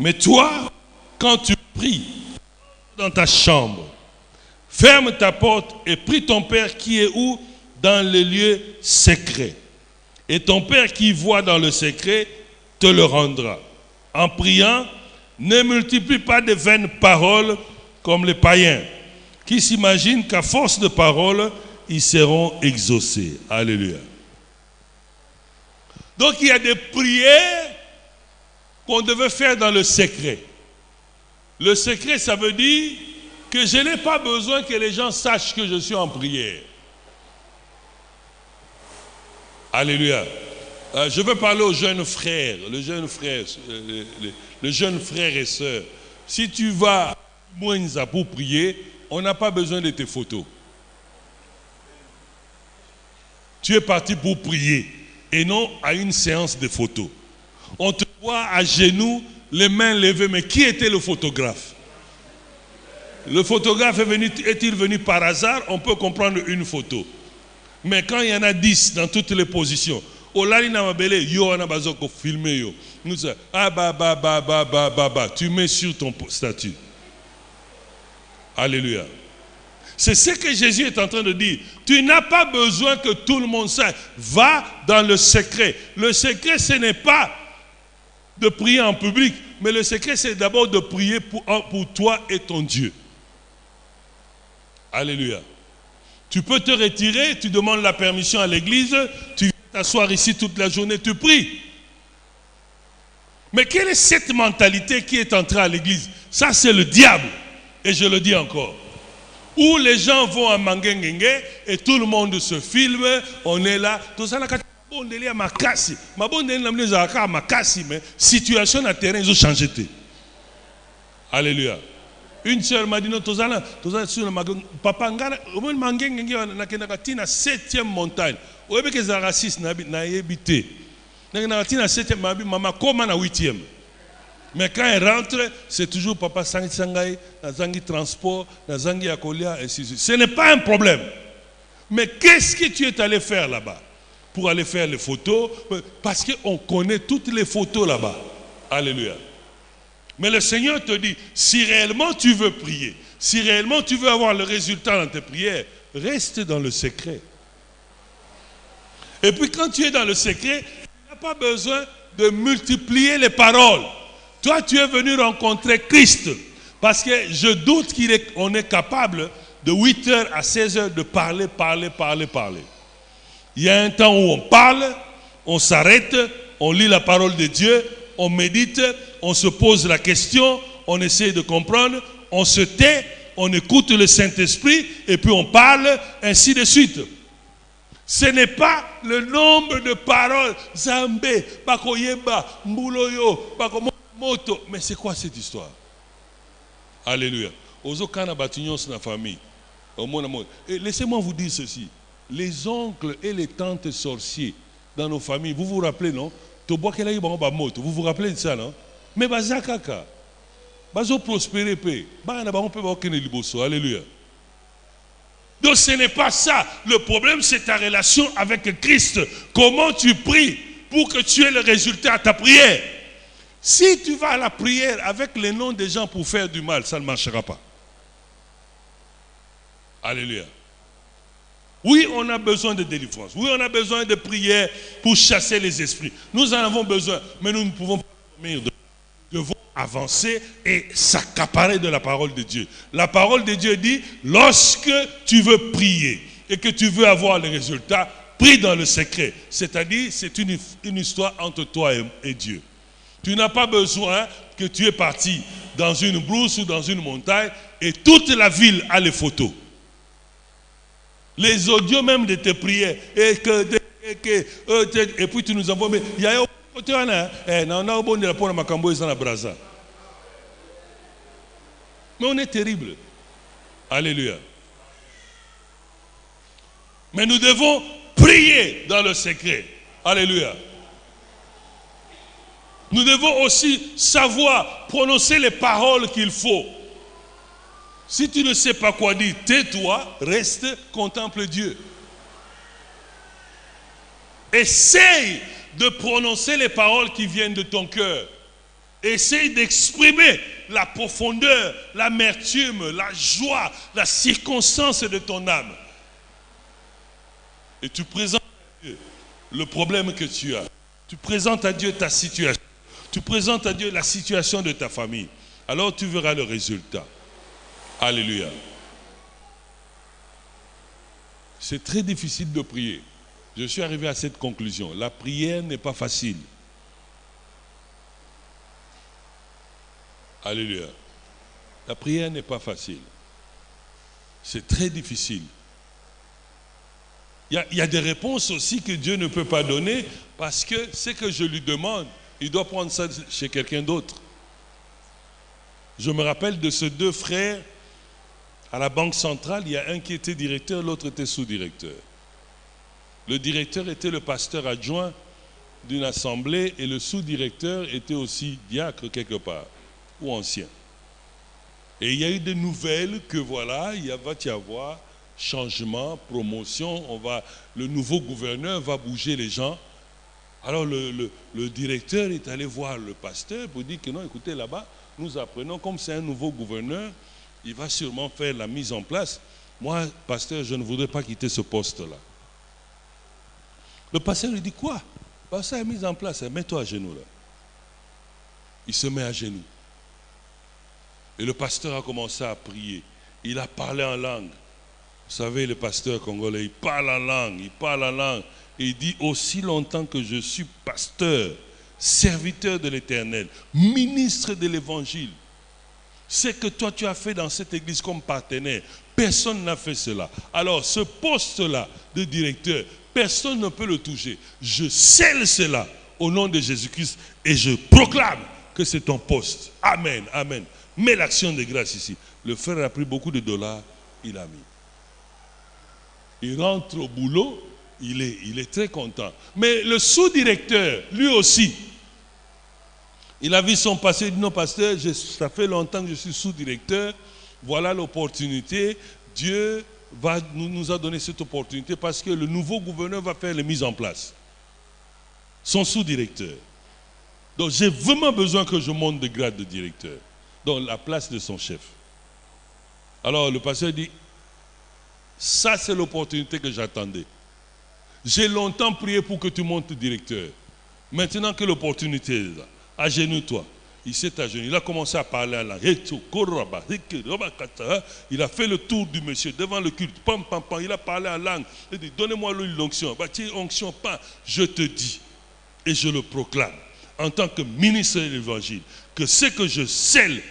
Mais toi, quand tu prie dans ta chambre, ferme ta porte et prie ton Père qui est où? Dans les lieux secrets. Et ton Père qui voit dans le secret te le rendra. En priant, ne multiplie pas de vaines paroles comme les païens, qui s'imaginent qu'à force de paroles, ils seront exaucés. Alléluia. Donc il y a des prières qu'on devait faire dans le secret. Le secret, ça veut dire que je n'ai pas besoin que les gens sachent que je suis en prière. Alléluia. Je veux parler aux jeunes frères, les jeunes frères et sœurs. Si tu vas à Mouenza pour prier, on n'a pas besoin de tes photos. Tu es parti pour prier et non à une séance de photos. On te voit à genoux, les mains levées, mais qui était le photographe? Le photographe est-il venu par hasard? On peut comprendre une photo. Mais quand il y en a 10 dans toutes les positions, tu mets sur ton statut. Alléluia. C'est ce que Jésus est en train de dire. Tu n'as pas besoin que tout le monde sache. Va dans le secret. Le secret, ce n'est pas de prier en public, mais le secret, c'est d'abord de prier pour toi et ton Dieu. Alléluia. Tu peux te retirer, tu demandes la permission à l'église, tu viens t'asseoir ici toute la journée, tu pries. Mais quelle est cette mentalité qui est entrée à l'église? Ça, c'est le diable. Et je le dis encore. Où les gens vont à Mangengenge et tout le monde se filme, on est là. Tout ça, mais situation à terrain, ils ont changé. Alléluia. Une sœur m'a dit non, papa, on m'a dit na 7e montagne. On a dit que c'est raciste, na yébité. Na 7e, maman, comment na 8e? Mais quand elle rentre, c'est toujours papa sangi sangai, na zangi transport, na zangi akolia, et ainsi de suite. Ce n'est pas un problème. Mais qu'est-ce que tu es allé faire là-bas? pour aller faire les photos, parce qu'on connaît toutes les photos là-bas. Alléluia. Mais le Seigneur te dit, si réellement tu veux prier, si réellement tu veux avoir le résultat dans tes prières, reste dans le secret. Et puis quand tu es dans le secret, tu n'as pas besoin de multiplier les paroles. Toi, tu es venu rencontrer Christ. Parce que je doute qu'on est capable de 8h à 16h de parler. Il y a un temps où on parle, on s'arrête, on lit la parole de Dieu, on médite, on se pose la question, on essaie de comprendre, on se tait, on écoute le Saint-Esprit et puis on parle, ainsi de suite. Ce n'est pas le nombre de paroles, Zambé, Bakoyeba, Mbouloyo, Bakomoto. Mais c'est quoi cette histoire? Alléluia. Ozokana Batignon, c'est la famille. Laissez-moi vous dire ceci. Les oncles et les tantes sorciers dans nos familles, vous vous rappelez, non? Vous vous rappelez de ça, non? Mais Bazakaka, Bazo prospérer, Alléluia. Donc ce n'est pas ça. Le problème, c'est ta relation avec Christ. Comment tu pries pour que tu aies le résultat à ta prière. Si tu vas à la prière avec les noms des gens pour faire du mal, ça ne marchera pas. Alléluia. Oui, on a besoin de délivrance. Oui, on a besoin de prière pour chasser les esprits. Nous en avons besoin, mais nous ne pouvons pas dormir. Nous devons avancer et s'accaparer de la parole de Dieu. La parole de Dieu dit, lorsque tu veux prier et que tu veux avoir les résultats, prie dans le secret. C'est-à-dire, c'est une histoire entre toi et Dieu. Tu n'as pas besoin que tu es parti dans une brousse ou dans une montagne et toute la ville a les photos. Les audios même de tes prières. Et puis tu nous envoies, mais il y a un côté, mais on est terrible. Alléluia. Mais nous devons prier dans le secret. Alléluia. Nous devons aussi savoir prononcer les paroles qu'il faut. Si tu ne sais pas quoi dire, tais-toi, reste, contemple Dieu. Essaye de prononcer les paroles qui viennent de ton cœur. Essaye d'exprimer la profondeur, l'amertume, la joie, la circonstance de ton âme. Et tu présentes à Dieu le problème que tu as. Tu présentes à Dieu ta situation. Tu présentes à Dieu la situation de ta famille. Alors tu verras le résultat. Alléluia. C'est très difficile de prier. Je suis arrivé à cette conclusion. La prière n'est pas facile. Alléluia. La prière n'est pas facile. C'est très difficile. Il y a des réponses aussi que Dieu ne peut pas donner parce que ce que je lui demande, il doit prendre ça chez quelqu'un d'autre. Je me rappelle de ces deux frères à la Banque centrale. Il y a un qui était directeur, l'autre était sous-directeur. Le directeur était le pasteur adjoint d'une assemblée et le sous-directeur était aussi diacre quelque part, ou ancien. Et il y a eu des nouvelles que voilà, il va y avoir changement, promotion, le nouveau gouverneur va bouger les gens. Alors le directeur est allé voir le pasteur pour dire que non, écoutez, là-bas, nous apprenons comme c'est un nouveau gouverneur, il va sûrement faire la mise en place. Moi, pasteur, je ne voudrais pas quitter ce poste-là. Le pasteur lui dit quoi? Ça est mis en place, mets-toi à genoux là. Il se met à genoux. Et le pasteur a commencé à prier. Il a parlé en langue. Vous savez, le pasteur congolais, il parle en langue, Et il dit, aussi longtemps que je suis pasteur, serviteur de l'Éternel, ministre de l'Évangile, ce que toi tu as fait dans cette église comme partenaire, personne n'a fait cela. Alors ce poste-là de directeur, personne ne peut le toucher. Je scelle cela au nom de Jésus-Christ et je proclame que c'est ton poste. Amen, amen. Mets l'action de grâce ici. Le frère a pris beaucoup de dollars, il a mis. Il rentre au boulot, il est très content. Mais le sous-directeur, lui aussi, il a vu son passé, il dit non pasteur, ça fait longtemps que je suis sous-directeur, voilà l'opportunité, Dieu nous a donné cette opportunité parce que le nouveau gouverneur va faire les mises en place. Son sous-directeur. Donc j'ai vraiment besoin que je monte de grade de directeur. Donc la place de son chef. Alors le pasteur dit, ça c'est l'opportunité que j'attendais. J'ai longtemps prié pour que tu montes directeur. Maintenant que l'opportunité est là, agenouille-toi. Il s'est agenouillé. Il a commencé à parler à la. Il a fait le tour du monsieur devant le culte. Pam, pam, pam. Il a parlé en langue. Il dit, donnez-moi l'onction. Onction pas. Je te dis, et je le proclame, en tant que ministre de l'évangile, que ce que je scelle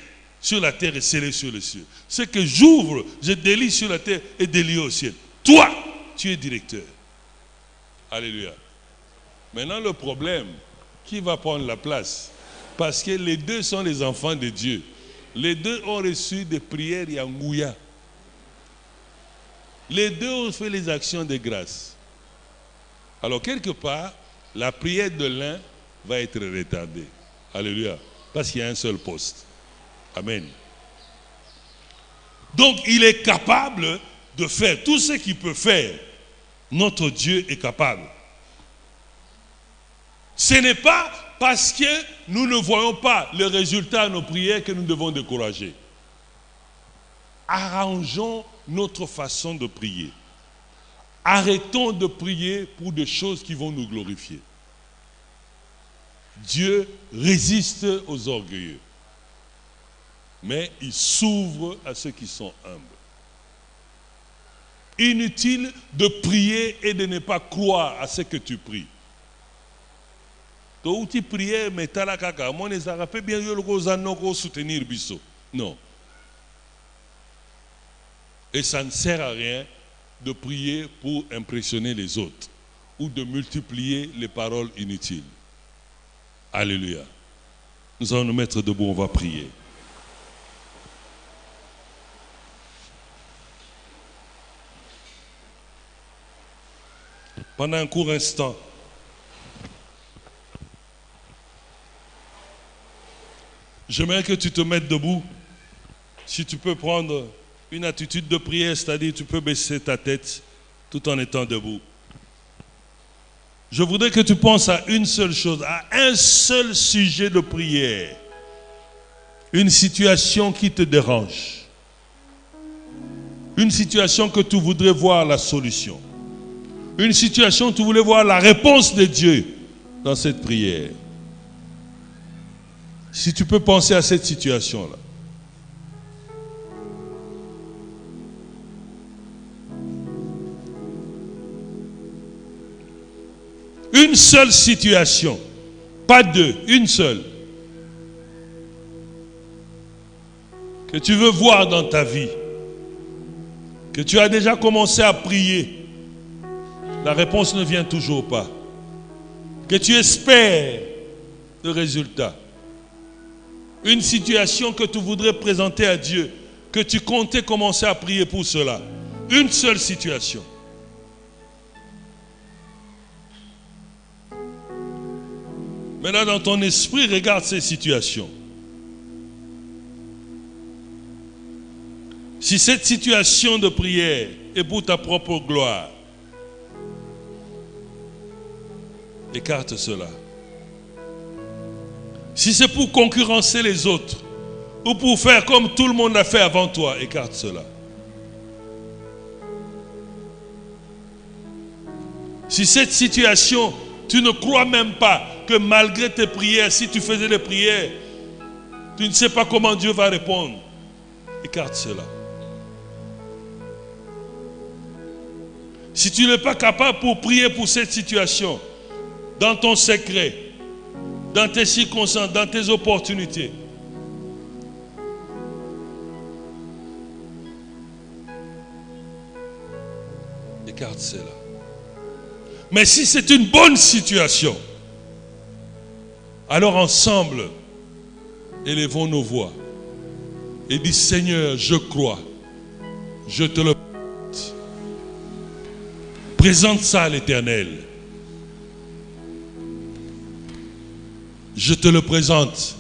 sur la terre est scellé sur les cieux. Ce que j'ouvre, je délie sur la terre est délié au ciel. Toi, tu es directeur. Alléluia. Maintenant, le problème, qui va prendre la place? Parce que les deux sont les enfants de Dieu. Les deux ont reçu des prières Yangouya. Les deux ont fait les actions de grâce. Alors, quelque part, la prière de l'un va être retardée. Alléluia. Parce qu'il y a un seul poste. Amen. Donc, il est capable de faire tout ce qu'il peut faire. Notre Dieu est capable. Ce n'est pas parce que nous ne voyons pas le résultat de nos prières que nous devons décourager. Arrangeons notre façon de prier. Arrêtons de prier pour des choses qui vont nous glorifier. Dieu résiste aux orgueilleux, mais il s'ouvre à ceux qui sont humbles. Inutile de prier et de ne pas croire à ce que tu pries. Tu prier, mais tu as la caca. Moi, les Arabes, bien soutenir Bisso. Non. Et ça ne sert à rien de prier pour impressionner les autres ou de multiplier les paroles inutiles. Alléluia. Nous allons nous mettre debout, on va prier. Pendant un court instant, j'aimerais que tu te mettes debout. Si tu peux prendre une attitude de prière, c'est-à-dire tu peux baisser ta tête tout en étant debout. Je voudrais que tu penses à une seule chose, à un seul sujet de prière. Une situation qui te dérange. Une situation que tu voudrais voir la solution. Une situation où tu voulais voir la réponse de Dieu dans cette prière. Si tu peux penser à cette situation-là. Une seule situation, pas deux, une seule, que tu veux voir dans ta vie, que tu as déjà commencé à prier, la réponse ne vient toujours pas, que tu espères le résultat, une situation que tu voudrais présenter à Dieu, que tu comptais commencer à prier pour cela, une seule situation. Maintenant, dans ton esprit, regarde ces situations. Si cette situation de prière est pour ta propre gloire, écarte cela. Si c'est pour concurrencer les autres, ou pour faire comme tout le monde a fait avant toi, écarte cela. Si cette situation, tu ne crois même pas que malgré tes prières, si tu faisais des prières, tu ne sais pas comment Dieu va répondre, écarte cela. Si tu n'es pas capable pour prier pour cette situation, dans ton secret, dans tes circonstances, dans tes opportunités, écarte cela. Mais si c'est une bonne situation, alors ensemble, élevons nos voix et dis Seigneur, je crois, je te le présente. Présente ça à l'Éternel. Je te le présente.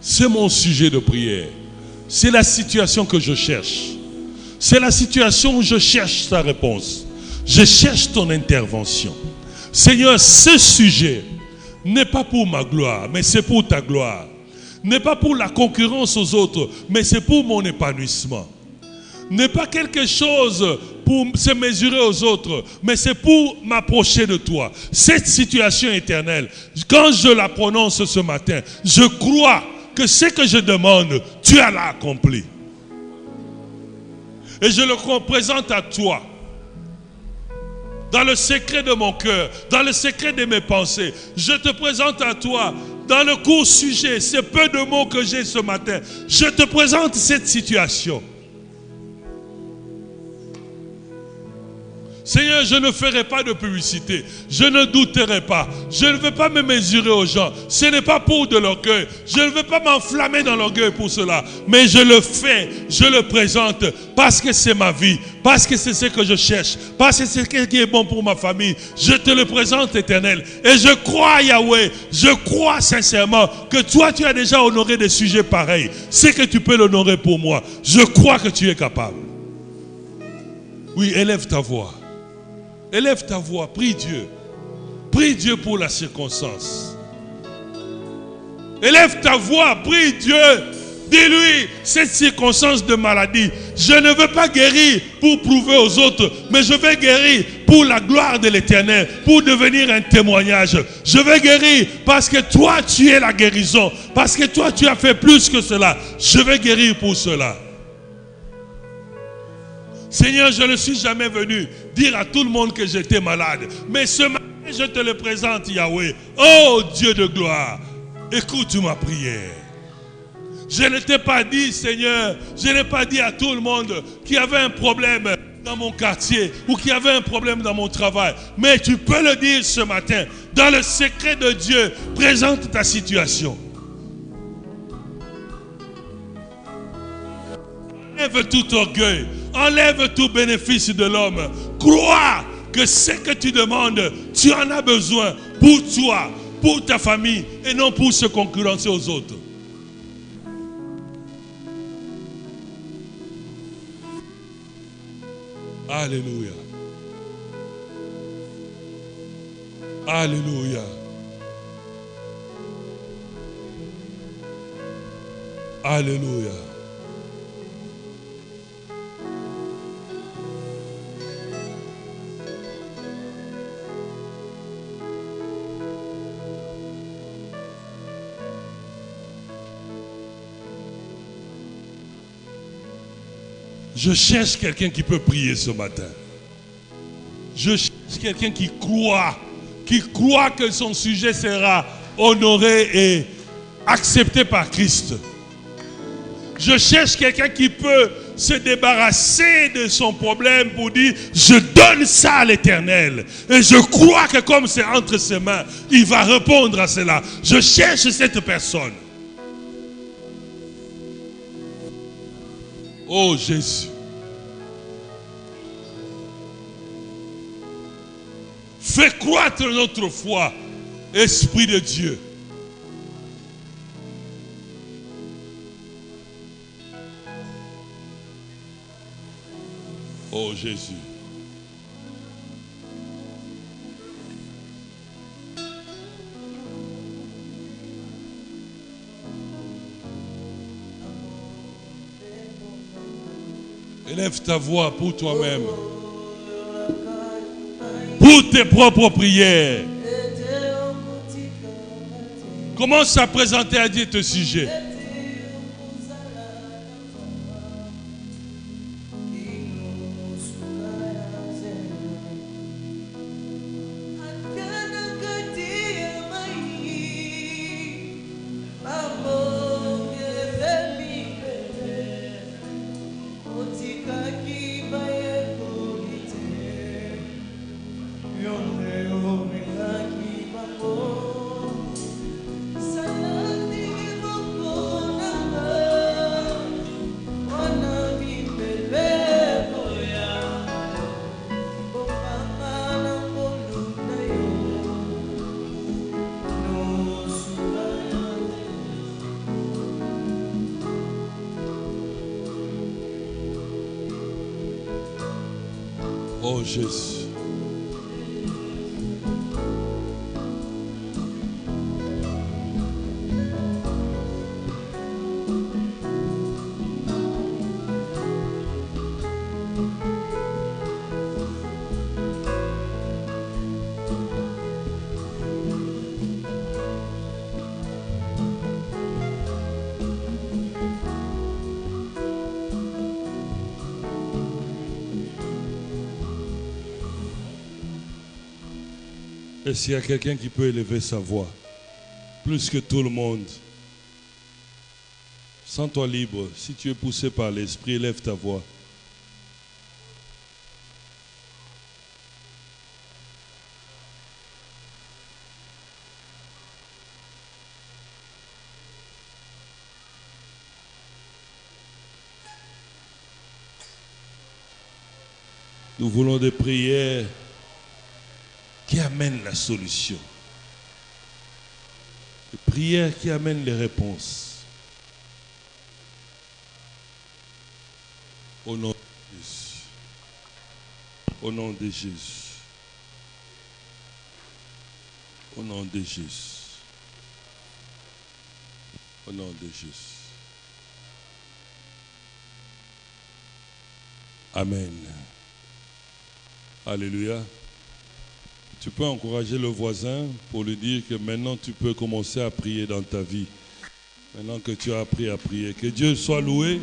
C'est mon sujet de prière. C'est la situation que je cherche. C'est la situation où je cherche ta réponse. Je cherche ton intervention. Seigneur, ce sujet n'est pas pour ma gloire, mais c'est pour ta gloire. N'est pas pour la concurrence aux autres, mais c'est pour mon épanouissement. N'est pas quelque chose pour se mesurer aux autres, mais c'est pour m'approcher de toi. Cette situation éternelle, quand je la prononce ce matin, je crois que ce que je demande, tu as accompli. Et je le présente à toi. Dans le secret de mon cœur, dans le secret de mes pensées, je te présente à toi, dans le court sujet, ces peu de mots que j'ai ce matin, je te présente cette situation. Seigneur, je ne ferai pas de publicité. Je ne douterai pas. Je ne veux pas me mesurer aux gens. Ce n'est pas pour de l'orgueil. Je ne veux pas m'enflammer dans l'orgueil pour cela. Mais je le fais, je le présente parce que c'est ma vie, parce que c'est ce que je cherche, parce que c'est ce qui est bon pour ma famille. Je te le présente, Éternel. Et je crois, Yahweh, je crois sincèrement que toi, tu as déjà honoré des sujets pareils. C'est que tu peux l'honorer pour moi. Je crois que tu es capable. Oui, élève ta voix. Élève ta voix, prie Dieu. Prie Dieu pour la circonstance. Élève ta voix, prie Dieu. Dis-lui, cette circonstance de maladie, je ne veux pas guérir pour prouver aux autres, mais je vais guérir pour la gloire de l'Éternel, pour devenir un témoignage. Je vais guérir parce que toi, tu es la guérison. Parce que toi, tu as fait plus que cela. Je vais guérir pour cela. Seigneur, je ne suis jamais venu dire à tout le monde que j'étais malade. Mais ce matin, je te le présente, Yahweh. Oh Dieu de gloire, écoute ma prière. Je ne t'ai pas dit, Seigneur, je n'ai pas dit à tout le monde qu'il y avait un problème dans mon quartier ou qu'il y avait un problème dans mon travail. Mais tu peux le dire ce matin. Dans le secret de Dieu, présente ta situation. Enlève tout orgueil. Enlève tout bénéfice de l'homme. Crois que ce que tu demandes, tu en as besoin pour toi, pour ta famille et non pour se concurrencer aux autres. Alléluia. Alléluia. Alléluia. Je cherche quelqu'un qui peut prier ce matin. Je cherche quelqu'un qui croit que son sujet sera honoré et accepté par Christ. Je cherche quelqu'un qui peut se débarrasser de son problème pour dire, je donne ça à l'Éternel. Et je crois que comme c'est entre ses mains, il va répondre à cela. Je cherche cette personne. Oh Jésus. Fais croître notre foi, Esprit de Dieu. Oh Jésus. Élève ta voix pour toi-même. Pour tes propres prières. Commence à présenter à Dieu tes sujets. Oh Jésus. Et s'il y a quelqu'un qui peut élever sa voix, plus que tout le monde, sens-toi libre. Si tu es poussé par l'Esprit, élève ta voix. Nous voulons des prières qui amènent la solution. Des prières qui amènent les réponses. Au nom de Jésus. Au nom de Jésus. Au nom de Jésus. Au nom de Jésus. Amen. Alléluia. Tu peux encourager le voisin pour lui dire que maintenant tu peux commencer à prier dans ta vie. Maintenant que tu as appris à prier. Que Dieu soit loué.